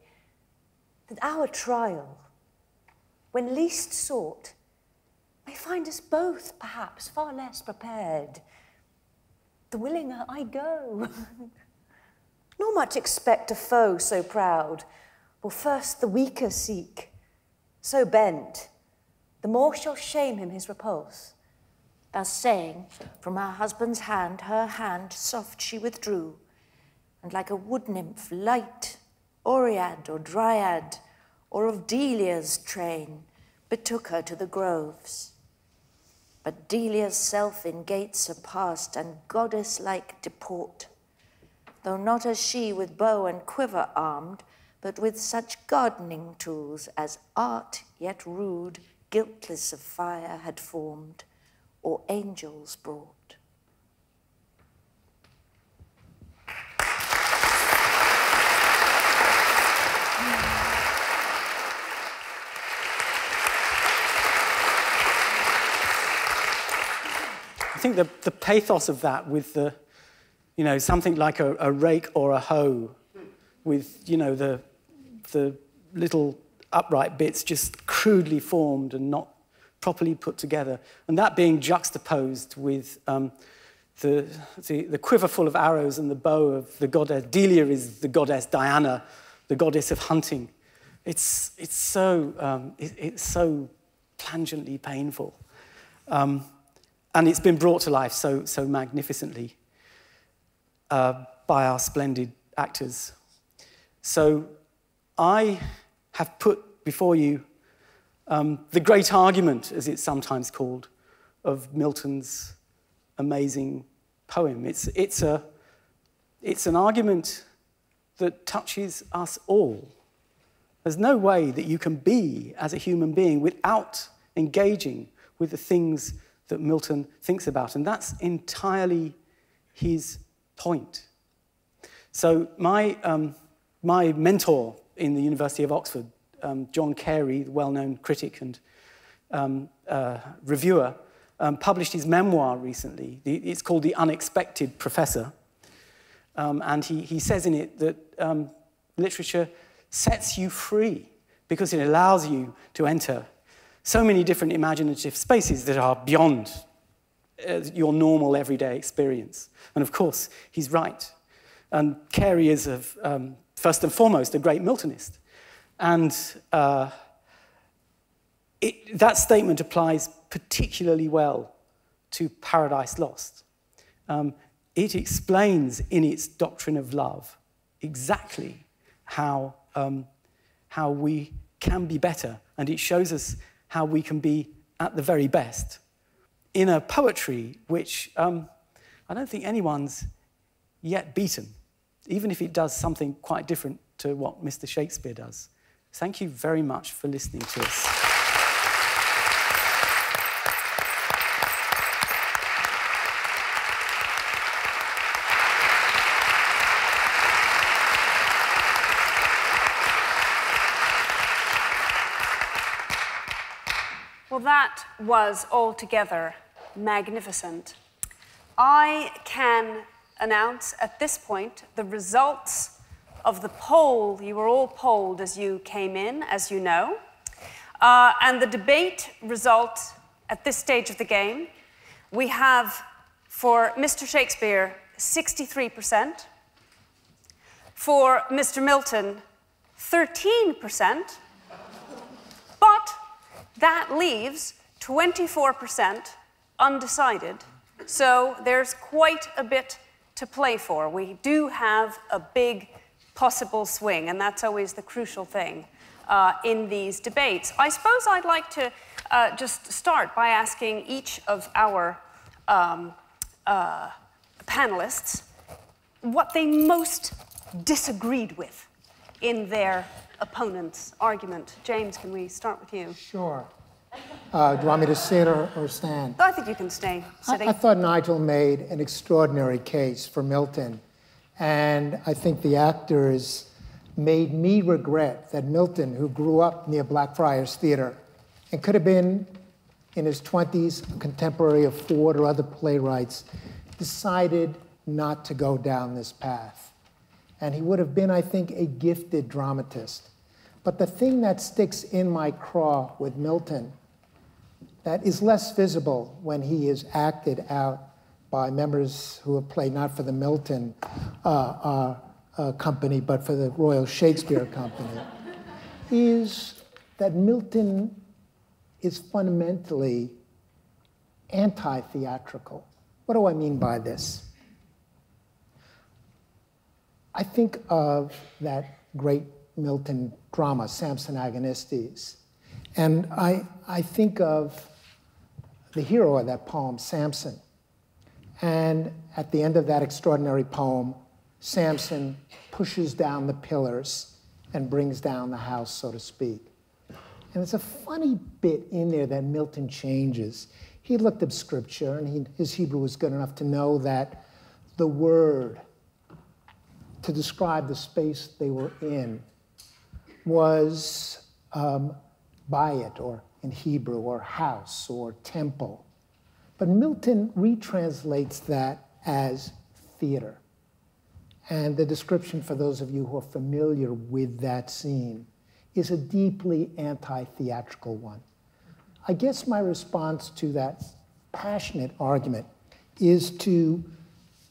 that our trial, when least sought, may find us both, perhaps, far less prepared. The willinger I go, nor much expect a foe so proud, will first the weaker seek. So bent, the more shall shame him his repulse. thus saying, from her husband's hand, her hand soft she withdrew, and like a wood nymph light, Oread or Dryad, or of Delia's train, betook her to the groves. But Delia's self in gait surpassed, and goddess-like deport, though not as she with bow and quiver armed, but with such gardening tools as art, yet rude, guiltless of fire, had formed, or angels brought. I think the pathos of that with the, something like a rake or a hoe with, the little upright bits just crudely formed and not properly put together, and that being juxtaposed with the quiver full of arrows and the bow of the goddess. Delia is the goddess Diana, the goddess of hunting. It's so plangently painful. And it's been brought to life so magnificently by our splendid actors. So I have put before you the great argument, as it's sometimes called, of Milton's amazing poem. It's an argument that touches us all. There's no way that you can be as a human being without engaging with the things that Milton thinks about, and that's entirely his point. So my mentor in the University of Oxford, John Carey, the well-known critic and reviewer, published his memoir recently. It's called The Unexpected Professor, and he says in it that literature sets you free because it allows you to enter so many different imaginative spaces that are beyond your normal everyday experience. And of course, he's right. And Carey is, first and foremost, a great Miltonist. And that statement applies particularly well to Paradise Lost. It explains in its doctrine of love exactly how we can be better, and it shows us how we can be at the very best in a poetry which I don't think anyone's yet beaten, even if it does something quite different to what Mr. Shakespeare does. Thank you very much for listening to us. Well, that was altogether magnificent. I can announce at this point the results of the poll. You were all polled as you came in, as you know. And the debate result at this stage of the game, we have for Mr. Shakespeare, 63%. For Mr. Milton, 13%. But that leaves 24% undecided. So there's quite a bit to play for. We do have a big possible swing, and that's always the crucial thing in these debates. I suppose I'd like to just start by asking each of our panelists what they most disagreed with in their opponent's argument. James, can we start with you? Sure. Do you want me to sit or stand? I think you can stay sitting. I thought Nigel made an extraordinary case for Milton, and I think the actors made me regret that Milton, who grew up near Blackfriars Theatre and could have been in his 20s, a contemporary of Ford or other playwrights, decided not to go down this path. And he would have been, I think, a gifted dramatist. But the thing that sticks in my craw with Milton that is less visible when he is acted out by members who have played not for the Milton Company, but for the Royal Shakespeare Company, is that Milton is fundamentally anti-theatrical. What do I mean by this? I think of that great Milton drama, Samson Agonistes, and I think of the hero of that poem, Samson. And at the end of that extraordinary poem, Samson pushes down the pillars and brings down the house, so to speak. And it's a funny bit in there that Milton changes. He looked up scripture, and his Hebrew was good enough to know that the word to describe the space they were in was bayit, or in Hebrew, or house, or temple. But Milton retranslates that as theater. And the description, for those of you who are familiar with that scene, is a deeply anti-theatrical one. I guess my response to that passionate argument is to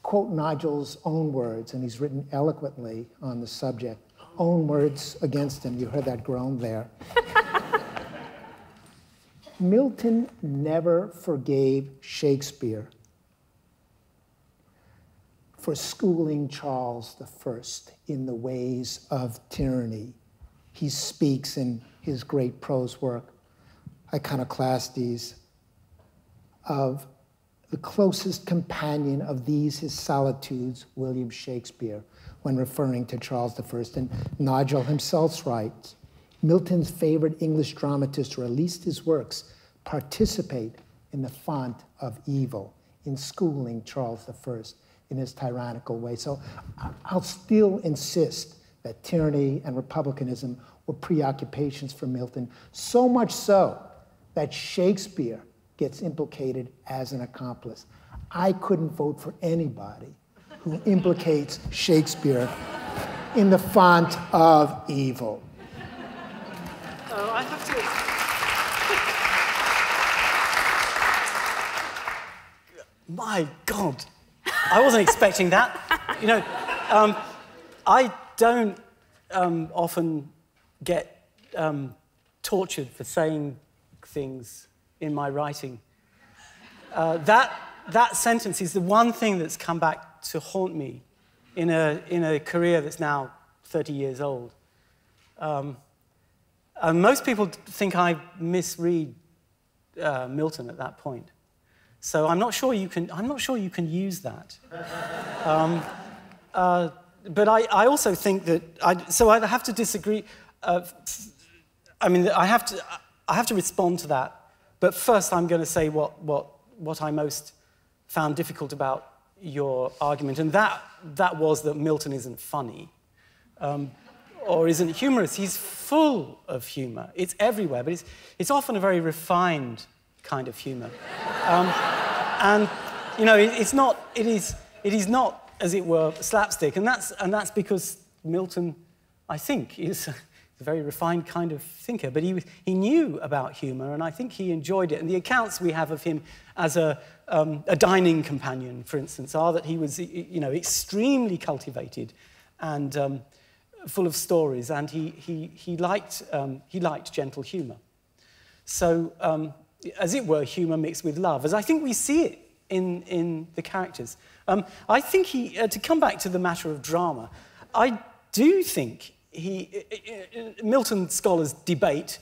quote Nigel's own words, and he's written eloquently on the subject. Own words against him. You heard that groan there. Milton never forgave Shakespeare for schooling Charles I in the ways of tyranny. He speaks in his great prose work, Iconoclastes, of the closest companion of these his solitudes, William Shakespeare, when referring to Charles I. And Nigel himself writes, Milton's favorite English dramatists, or at least his works, participate in the font of evil, in schooling Charles I in his tyrannical way. So I'll still insist that tyranny and republicanism were preoccupations for Milton, so much so that Shakespeare gets implicated as an accomplice. I couldn't vote for anybody who implicates Shakespeare in the font of evil. I have to... My God, I wasn't expecting that. You know, I don't often get tortured for saying things in my writing. That sentence is the one thing that's come back to haunt me in a career that's now 30 years old. Most people think I misread Milton at that point, so I'm not sure you can use that. But I also think that I have to disagree. I mean, I have to respond to that. But first, I'm going to say what I most found difficult about your argument, and that was that Milton isn't funny, or isn't humorous. He's full of humour. It's everywhere, but it's often a very refined kind of humour. And you know, it is not, as it were, slapstick, and that's because Milton, I think, is a very refined kind of thinker, but he knew about humour, and I think he enjoyed it. And the accounts we have of him as a dining companion, for instance, are that he was, you know, extremely cultivated and full of stories, and he liked gentle humour. So, as it were, humour mixed with love, as I think we see it in the characters. I think to come back to the matter of drama, I do think Milton scholars debate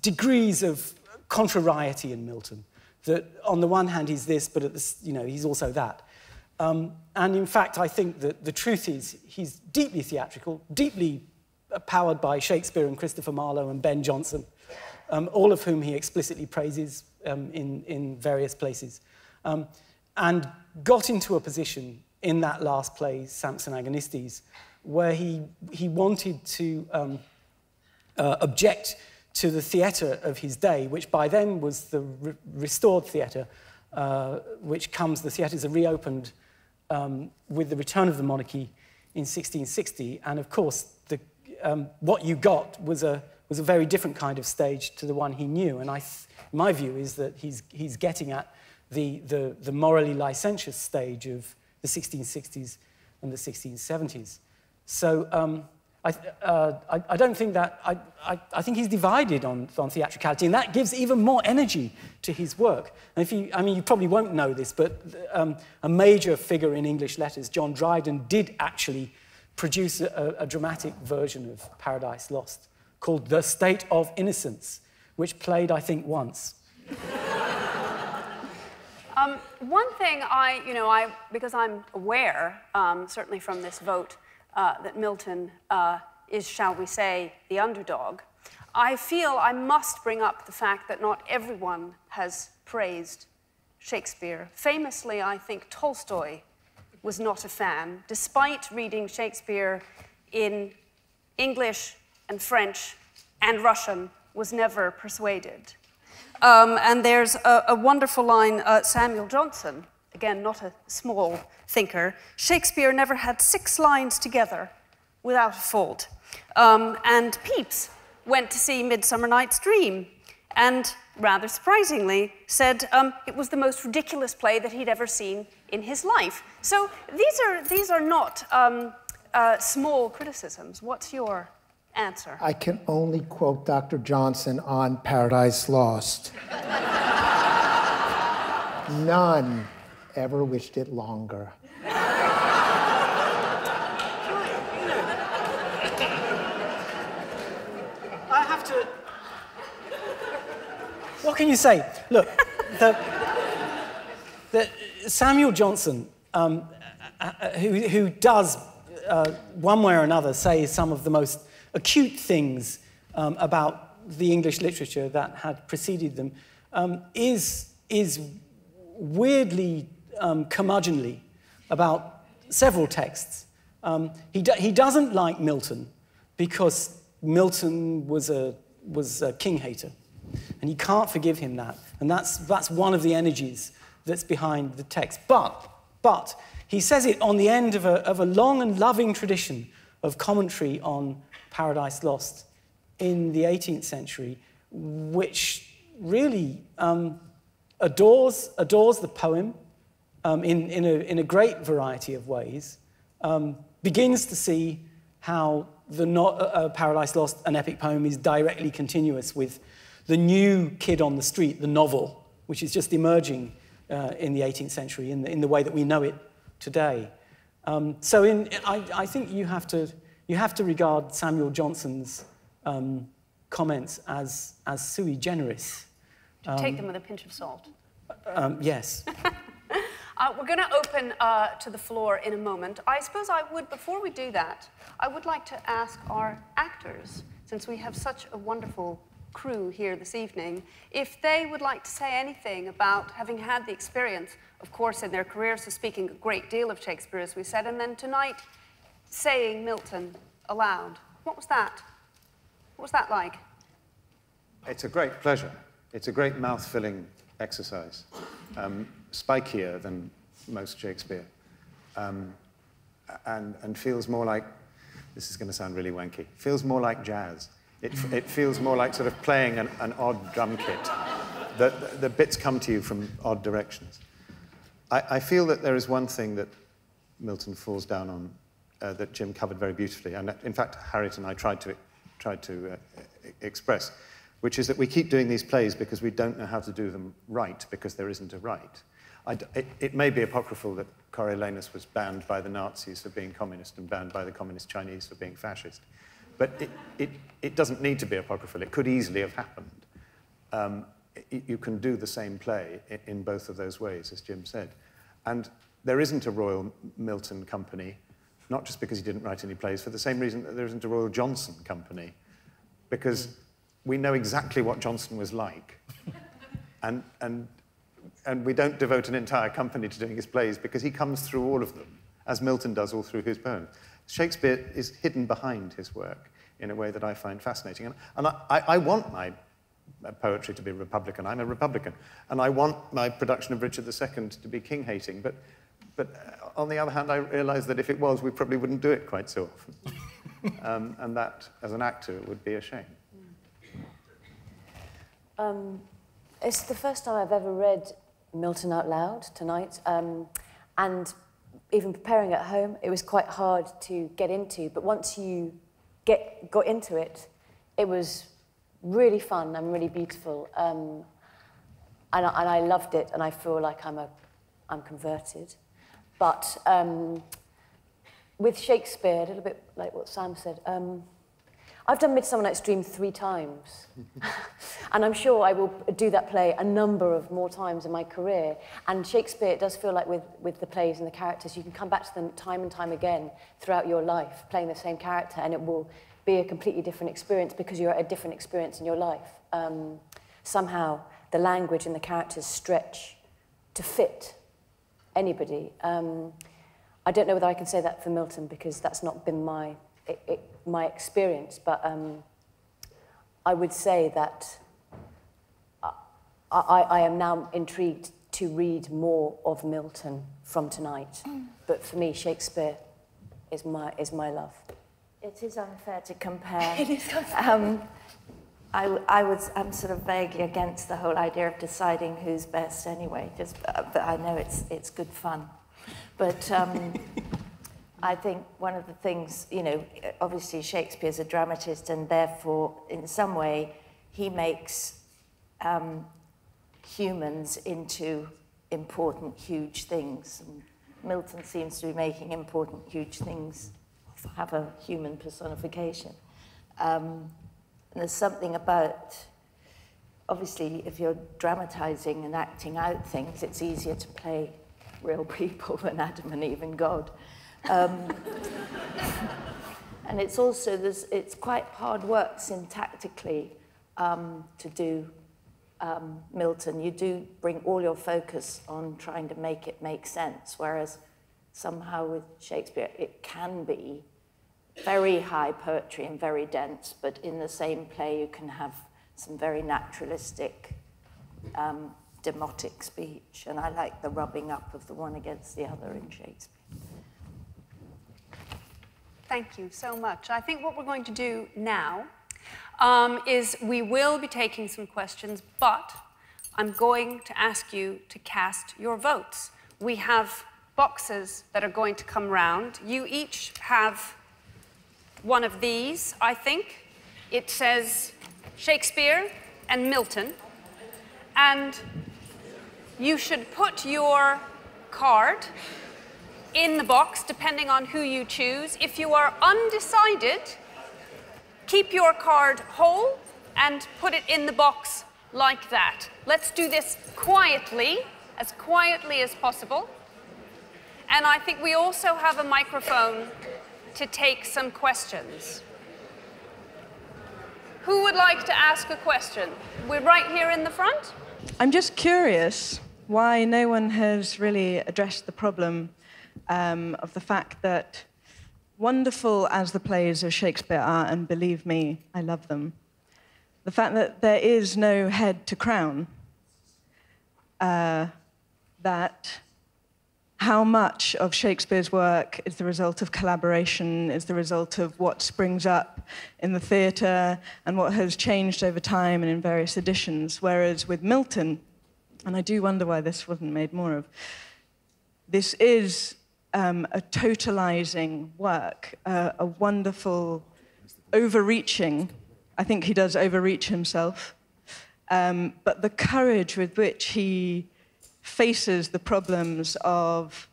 degrees of contrariety in Milton. That on the one hand he's this, but he's also that. And in fact, I think that the truth is he's deeply theatrical, deeply powered by Shakespeare and Christopher Marlowe and Ben Jonson, all of whom he explicitly praises in various places, and got into a position in that last play, Samson Agonistes, where he wanted to object to the theatre of his day, which by then was the restored theatre, the theatres are reopened with the return of the monarchy in 1660, and of course what you got was a very different kind of stage to the one he knew, and my view is that he's getting at the morally licentious stage of the 1660s and the 1670s. So I don't think that, I think he's divided on theatricality, and that gives even more energy to his work. And you probably won't know this, but a major figure in English letters, John Dryden, did actually produce a dramatic version of Paradise Lost called The State of Innocence, which played, I think, once. One thing because I'm aware, certainly from this vote, that Milton is, shall we say, the underdog, I feel I must bring up the fact that not everyone has praised Shakespeare. Famously, I think Tolstoy was not a fan, despite reading Shakespeare in English and French and Russian, was never persuaded. And there's a wonderful line, Samuel Johnson, again, not a small thinker, Shakespeare never had 6 lines together without a fault. And Pepys went to see Midsummer Night's Dream and, rather surprisingly, said it was the most ridiculous play that he'd ever seen in his life. So these are not small criticisms. What's your answer? I can only quote Dr. Johnson on Paradise Lost. None ever wished it longer. I have to... What can you say? Look, Samuel Johnson, who does, one way or another, say some of the most acute things about the English literature that had preceded them, is weirdly curmudgeonly about several texts. He doesn't like Milton because Milton was a king-hater, and he can't forgive him that. And that's one of the energies that's behind the text. But he says it on the end of a long and loving tradition of commentary on Paradise Lost in the 18th century, which really adores the poem. in a great variety of ways, begins to see how the Paradise Lost, an epic poem, is directly continuous with the new kid on the street, the novel, which is just emerging in the 18th century in the way that we know it today. So I think you have to regard Samuel Johnson's comments as sui generis. Take them with a pinch of salt. Yes. We're going to open to the floor in a moment. I suppose I would, before we do that, I would like to ask our actors, since we have such a wonderful crew here this evening, if they would like to say anything about having had the experience, of course, in their careers of speaking a great deal of Shakespeare, as we said, and then tonight saying Milton aloud. What was that? What was that like? It's a great pleasure. It's a great mouth-filling exercise. Spikier than most Shakespeare. And feels more like, this is going to sound really wanky, feels more like jazz. It feels more like sort of playing an odd drum kit. The bits come to you from odd directions. I feel that there is one thing that Milton falls down on that Jim covered very beautifully, and that, in fact, Harriet and I tried to express, which is that we keep doing these plays because we don't know how to do them right, because there isn't a right. It may be apocryphal that Coriolanus was banned by the Nazis for being communist and banned by the communist Chinese for being fascist. But it doesn't need to be apocryphal. It could easily have happened. You can do the same play in both of those ways, as Jim said. And there isn't a Royal Milton company, not just because he didn't write any plays, for the same reason that there isn't a Royal Johnson company, because we know exactly what Johnson was like. And we don't devote an entire company to doing his plays because he comes through all of them, as Milton does all through his poems. Shakespeare is hidden behind his work in a way that I find fascinating. And I want my poetry to be Republican. I'm a Republican. And I want my production of Richard II to be king-hating. But on the other hand, I realise that if it was, we probably wouldn't do it quite so often. And that, as an actor, would be a shame. It's the first time I've ever read Milton out loud tonight. And even preparing at home, it was quite hard to get into. But once you got into it, it was really fun and really beautiful. And I loved it, and I feel like I'm converted. But with Shakespeare, a little bit like what Sam said, I've done Midsummer Night's Dream 3 times. And I'm sure I will do that play a number of more times in my career. And Shakespeare, it does feel like with the plays and the characters, you can come back to them time and time again throughout your life, playing the same character, and it will be a completely different experience because you're at a different experience in your life. Somehow, the language and the characters stretch to fit anybody. I don't know whether I can say that for Milton because that's not been my experience, but I would say that I am now intrigued to read more of Milton from tonight. But for me, Shakespeare is my love. It is unfair to compare. It is unfair. I'm sort of vaguely against the whole idea of deciding who's best anyway, but I know it's good fun. But I think one of the things, obviously Shakespeare's a dramatist, and therefore, in some way, he makes humans into important, huge things. And Milton seems to be making important, huge things have a human personification. And there's something about, obviously, if you're dramatizing and acting out things, it's easier to play real people than Adam and Eve and God. And it's also, it's quite hard work syntactically to do Milton. You do bring all your focus on trying to make it make sense, whereas somehow with Shakespeare, it can be very high poetry and very dense, but in the same play you can have some very naturalistic, demotic speech, and I like the rubbing up of the one against the other in Shakespeare. Thank you so much. I think what we're going to do now is we will be taking some questions, but I'm going to ask you to cast your votes. we have boxes that are going to come round. You each have one of these, I think. It says Shakespeare and Milton. And you should put your card in the box, depending on who you choose. If you are undecided, keep your card whole and put it in the box like that. Let's do this quietly as possible. And I think we also have a microphone to take some questions. Who would like to ask a question? We're right here in the front. I'm just curious why no one has really addressed the problem of the fact that, wonderful as the plays of Shakespeare are, and believe me, I love them, the fact that there is no head to crown, that how much of Shakespeare's work is the result of collaboration, is the result of what springs up in the theatre and what has changed over time and in various editions, whereas with Milton, and I do wonder why this wasn't made more of, this is a totalizing work, a wonderful overreaching. I think he does overreach himself, but the courage with which he faces the problems of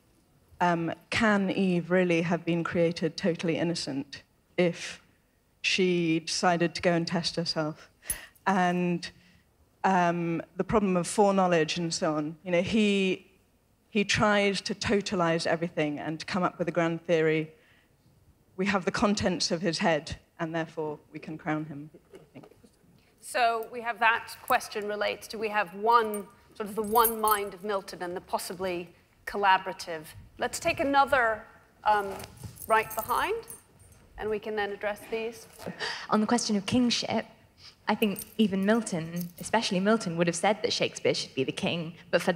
can Eve really have been created totally innocent if she decided to go and test herself? And the problem of foreknowledge and so on. You know, he tries to totalize everything and to come up with a grand theory. We have the contents of his head, and therefore we can crown him, I think. So we have that question relates to, we have one, sort of the one mind of Milton and the possibly collaborative. Let's take another right behind, and we can then address these. On the question of kingship, I think even Milton, especially Milton, would have said that Shakespeare should be the king, but for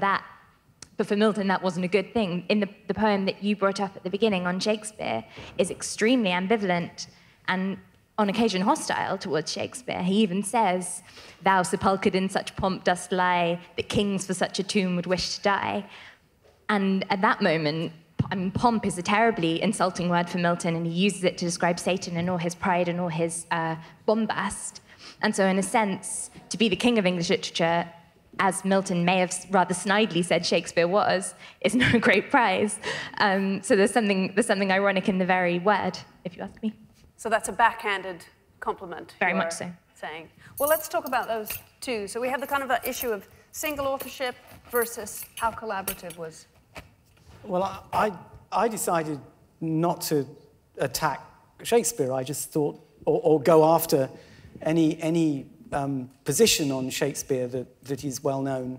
Milton, that wasn't a good thing. In the poem that you brought up at the beginning on Shakespeare is extremely ambivalent and on occasion hostile towards Shakespeare. He even says, "Thou sepulchred in such pomp dost lie, that kings for such a tomb would wish to die." And at that moment, I mean, pomp is a terribly insulting word for Milton, and he uses it to describe Satan and all his pride and all his bombast. And so in a sense, to be the king of English literature, as Milton may have rather snidely said Shakespeare was, is no great prize. So there's something ironic in the very word, if you ask me. So that's a backhanded compliment. Very much so. Saying. Well, let's talk about those two. So we have the kind of the issue of single authorship versus how collaborative was. Well, I decided not to attack Shakespeare. I just thought, or go after any position on Shakespeare that is well known.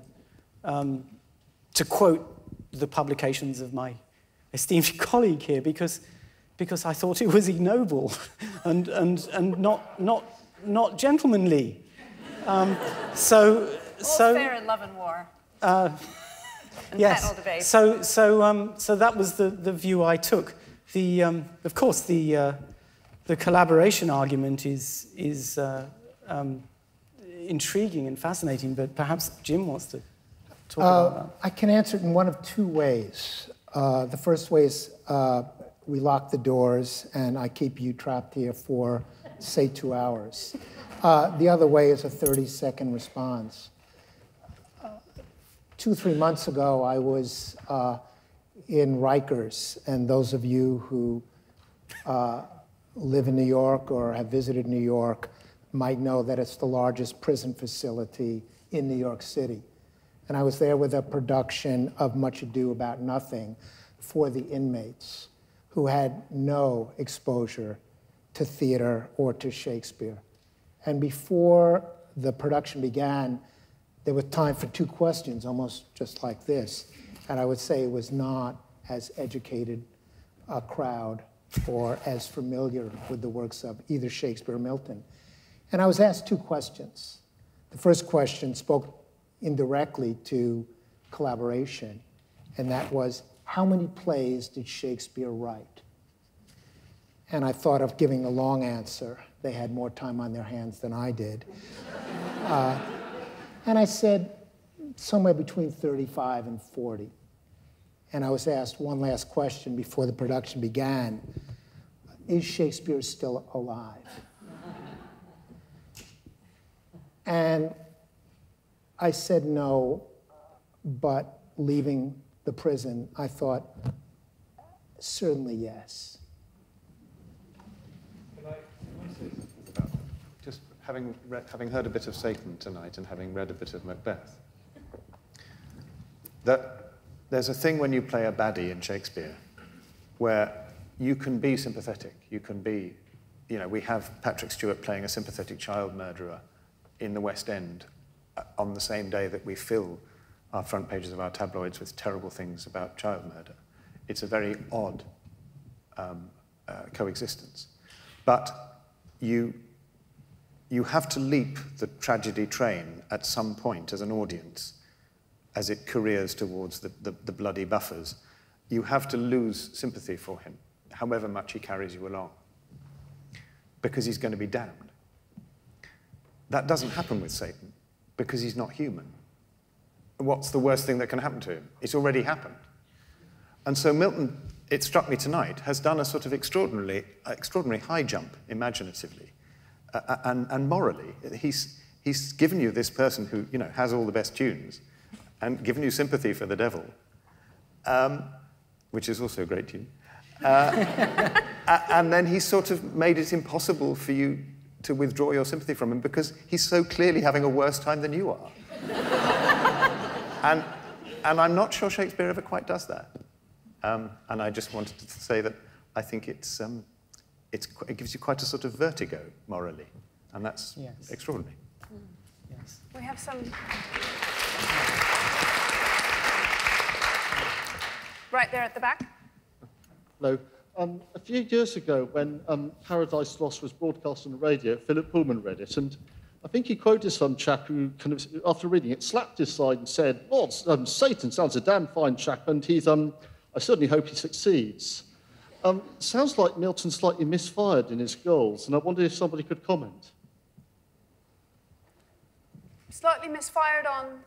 To quote the publications of my esteemed colleague here, because I thought it was ignoble and not gentlemanly. So fair in love and war. And yes. debate. So that was the view I took. Of course, the collaboration argument is intriguing and fascinating, but perhaps Jim wants to talk about that. I can answer it in one of two ways. The first way is we lock the doors and I keep you trapped here for, say, 2 hours. The other way is a 30-second response. 2 or 3 months ago, I was in Rikers, and those of you who live in New York or have visited New York might know that it's the largest prison facility in New York City. And I was there with a production of Much Ado About Nothing for the inmates who had no exposure to theater or to Shakespeare. And before the production began, there was time for 2 questions, almost just like this. And I would say it was not as educated a crowd or as familiar with the works of either Shakespeare or Milton. And I was asked 2 questions. The first question spoke indirectly to collaboration, and that was, how many plays did Shakespeare write? And I thought of giving a long answer. They had more time on their hands than I did. And I said somewhere between 35 and 40. and I was asked one last question before the production began. Is Shakespeare still alive? And I said no, but leaving the prison, I thought, certainly yes. Just having heard a bit of Satan tonight and having read a bit of Macbeth, that there's a thing when you play a baddie in Shakespeare where you can be sympathetic. You can be, we have Patrick Stewart playing a sympathetic child murderer in the West End on the same day that we fill our front pages of our tabloids with terrible things about child murder. It's a very odd coexistence. But you have to leap the tragedy train at some point as an audience as it careers towards the bloody buffers. You have to lose sympathy for him, however much he carries you along, because he's going to be damned. That doesn't happen with Satan, because he's not human. What's the worst thing that can happen to him? It's already happened. And so Milton, it struck me tonight, has done a sort of extraordinary high jump imaginatively and morally. He's given you this person who has all the best tunes and given you sympathy for the devil, which is also a great tune. And then he's sort of made it impossible for you to withdraw your sympathy from him because he's so clearly having a worse time than you are. And I'm not sure Shakespeare ever quite does that. And I just wanted to say that I think it gives you quite a sort of vertigo morally, and that's extraordinary. Yes. We have some... Right there at the back. Hello. A few years ago, when Paradise Lost was broadcast on the radio, Philip Pullman read it, and I think he quoted some chap who kind of, after reading it, slapped his side and said, "Well, Satan sounds a damn fine chap, and he's, I certainly hope he succeeds." Sounds like Milton slightly misfired in his goals, and I wonder if somebody could comment. Slightly misfired on...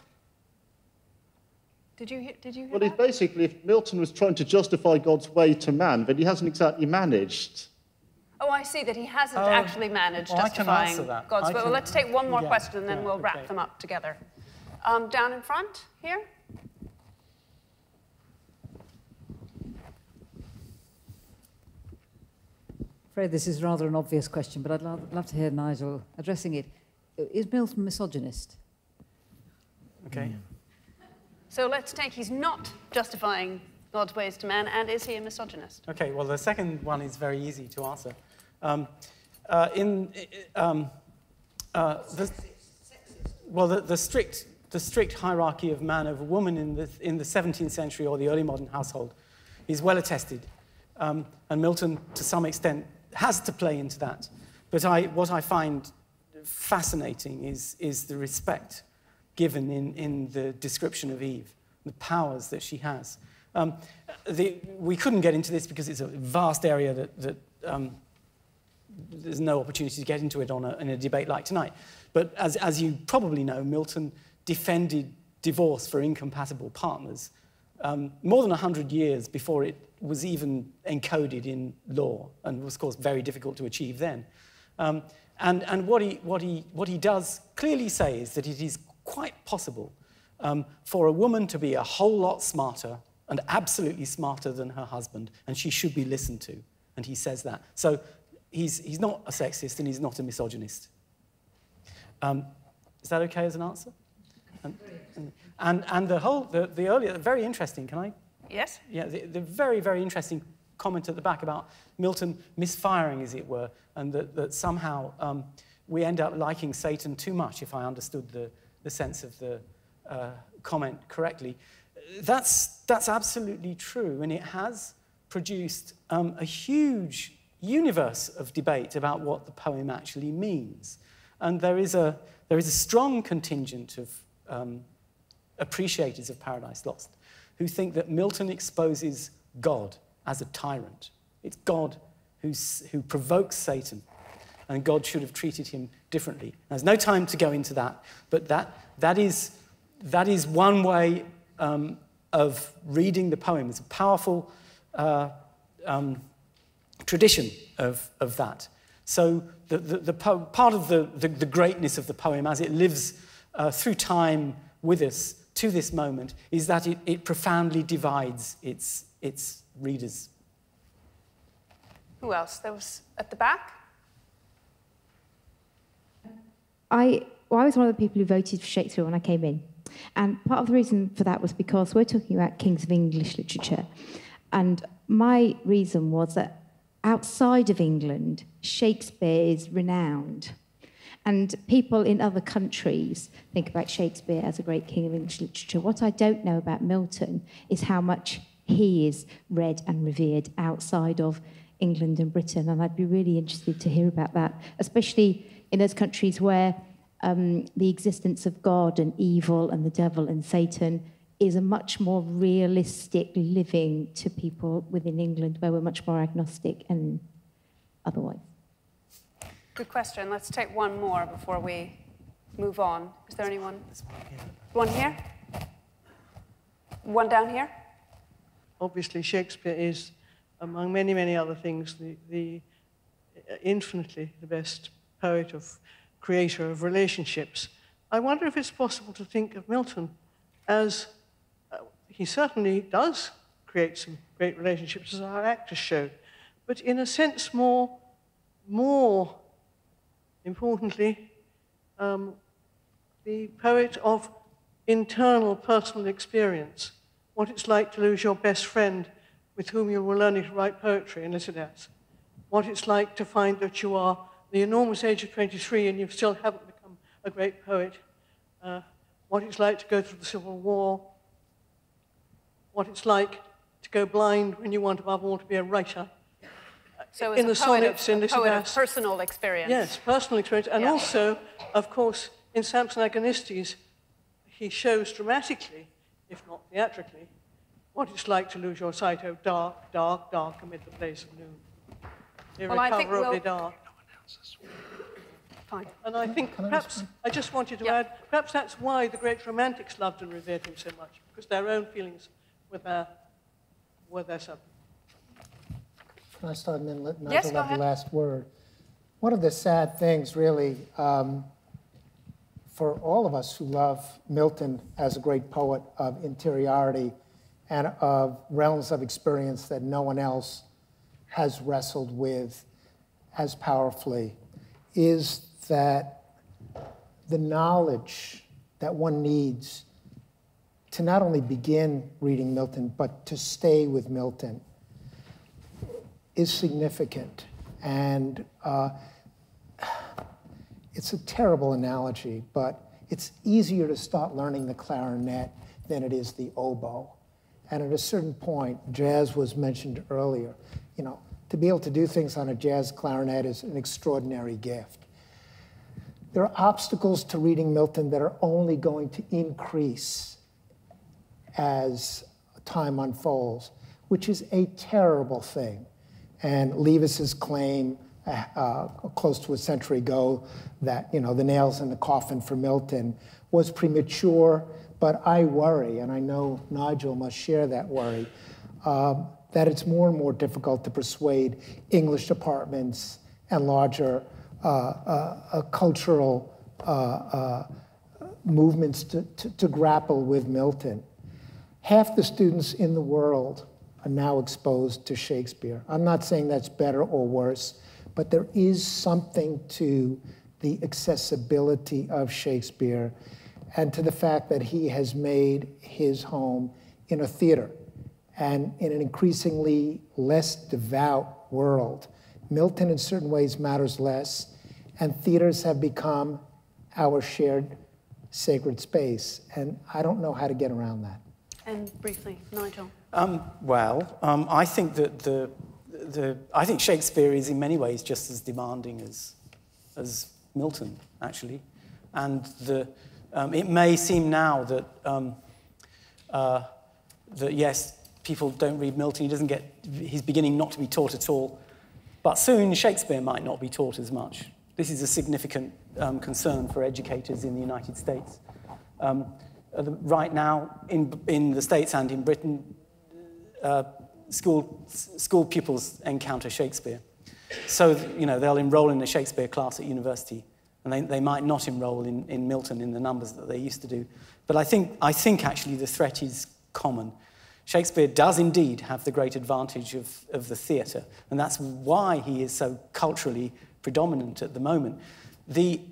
Did you hear Well, that? basically, if Milton was trying to justify God's way to man, but he hasn't exactly managed. Oh, I see that he hasn't actually managed well, I can justifying answer that. God's will. Well, let's take one more Yeah, question and then yeah, we'll wrap okay. them up together. Down in front, here. I'm afraid this is rather an obvious question, but I'd love to hear Nigel addressing it. Is Milton misogynist? Okay. So let's take he's not justifying God's ways to man, and is he a misogynist? Okay, well, the second one is very easy to answer. The strict hierarchy of man over woman in the 17th century or the early modern household is well attested, and Milton, to some extent, has to play into that. But what I find fascinating is the respect given in the description of Eve, the powers that she has. We couldn't get into this because it's a vast area that there's no opportunity to get into it in a debate like tonight. But as you probably know, Milton defended divorce for incompatible partners more than 100 years before it was even encoded in law, and was, of course, very difficult to achieve then. And what he does clearly say is that it is quite possible for a woman to be a whole lot smarter and absolutely smarter than her husband, and she should be listened to. And he says that. So he's not a sexist and he's not a misogynist. Is that okay as an answer? And the earlier, very interesting, can I? Yes. Yeah, the very, very interesting comment at the back about Milton misfiring, as it were, and that somehow we end up liking Satan too much, if I understood the sense of the comment correctly. That's absolutely true, and it has produced a huge universe of debate about what the poem actually means. And there is a strong contingent of appreciators of Paradise Lost who think that Milton exposes God as a tyrant. It's God who provokes Satan, and God should have treated him differently. There's no time to go into that, but that is one way of reading the poem. There's a powerful tradition of that. So part of the greatness of the poem as it lives through time with us to this moment is that it profoundly divides its readers. Who else? There was at the back. I was one of the people who voted for Shakespeare when I came in. And part of the reason for that was because we're talking about kings of English literature. And my reason was that outside of England, Shakespeare is renowned. And people in other countries think about Shakespeare as a great king of English literature. What I don't know about Milton is how much he is read and revered outside of England and Britain. And I'd be really interested to hear about that, especially in those countries where the existence of God and evil and the devil and Satan is a much more realistic living to people within England, where we're much more agnostic and otherwise. Good question. Let's take one more before we move on. Is there anyone? One here? One down here? Obviously, Shakespeare is, among many, many other things, the infinitely the best poet creator of relationships. I wonder if it's possible to think of Milton as he certainly does create some great relationships, as our actors showed, but in a sense more importantly, the poet of internal personal experience, what it's like to lose your best friend with whom you were learning to write poetry in Elizabeth, what it's like to find that you are the enormous age of 23 and you still haven't become a great poet, what it's like to go through the Civil War, what it's like to go blind when you want above all to be a writer. So in the sonnets in Elizabeth. A poet of personal experience. Yes, personal experience. And also, of course, in Samson Agonistes, he shows dramatically, if not theatrically, what it's like to lose your sight, oh, dark, dark, dark, amid the place of noon. Irrecoverably dark. Fine. And I think perhaps, I just wanted to add, perhaps that's why the great romantics loved and revered him so much, because their own feelings were their subject. Can I start and then let Nigel have the last word? One of the sad things, really, for all of us who love Milton as a great poet of interiority and of realms of experience that no one else has wrestled with as powerfully, is that the knowledge that one needs to not only begin reading Milton, but to stay with Milton is significant. And it's a terrible analogy, but it's easier to start learning the clarinet than it is the oboe. And at a certain point, jazz was mentioned earlier, you know, to be able to do things on a jazz clarinet is an extraordinary gift. There are obstacles to reading Milton that are only going to increase as time unfolds, which is a terrible thing. And Leavis's claim close to a century ago that, you know, the nails in the coffin for Milton was premature, but I worry, and I know Nigel must share that worry, that it's more and more difficult to persuade English departments and larger cultural movements to grapple with Milton. Half the students in the world are now exposed to Shakespeare. I'm not saying that's better or worse, but there is something to the accessibility of Shakespeare and to the fact that he has made his home in a theater. And in an increasingly less devout world, Milton in certain ways matters less, and theaters have become our shared sacred space. And I don't know how to get around that. And briefly, Nigel. I think that I think Shakespeare is in many ways just as demanding as Milton, actually, and it may seem now that yes, people don't read Milton. He's beginning not to be taught at all, but soon Shakespeare might not be taught as much. This is a significant concern for educators in the United States. right now in the States and in Britain, school pupils encounter Shakespeare. So, you know, they'll enroll in a Shakespeare class at university, and they might not enroll in Milton in the numbers that they used to do. But I think actually the threat is common. Shakespeare does indeed have the great advantage of the theatre, and that's why he is so culturally predominant at the moment.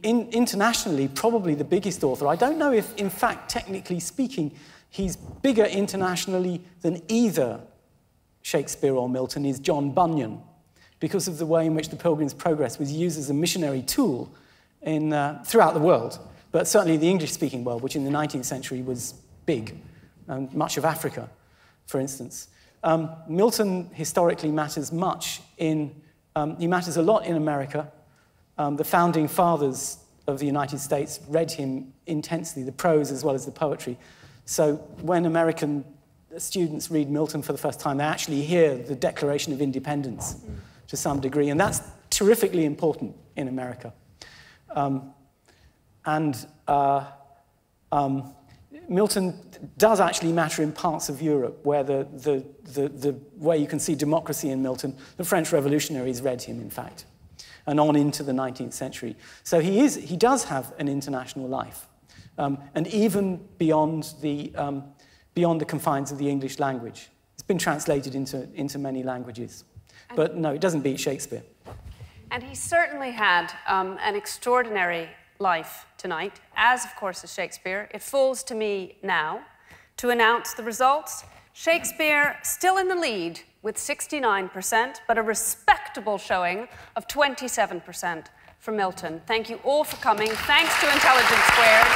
Internationally, probably the biggest author. I don't know if, in fact, technically speaking, he's bigger internationally than either Shakespeare or Milton is John Bunyan, because of the way in which the Pilgrim's Progress was used as a missionary tool throughout the world, but certainly the English-speaking world, which in the 19th century was big, and much of Africa, for instance. Milton historically matters much he matters a lot in America. The founding fathers of the United States read him intensely, the prose as well as the poetry. So when American students read Milton for the first time, they actually hear the Declaration of Independence to some degree, and that's terrifically important in America. Milton does actually matter in parts of Europe where the way you can see democracy in Milton, the French revolutionaries read him, in fact, and on into the 19th century. So he does have an international life, and even beyond the confines of the English language. It's been translated into many languages. But no, it doesn't beat Shakespeare. And he certainly had an extraordinary life tonight, as of course is Shakespeare. It falls to me now to announce the results. Shakespeare still in the lead with 69%, but a respectable showing of 27% for Milton. Thank you all for coming. Thanks to Intelligence Squared.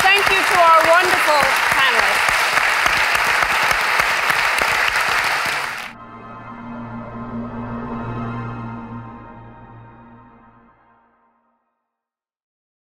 Thank you to our wonderful panelists.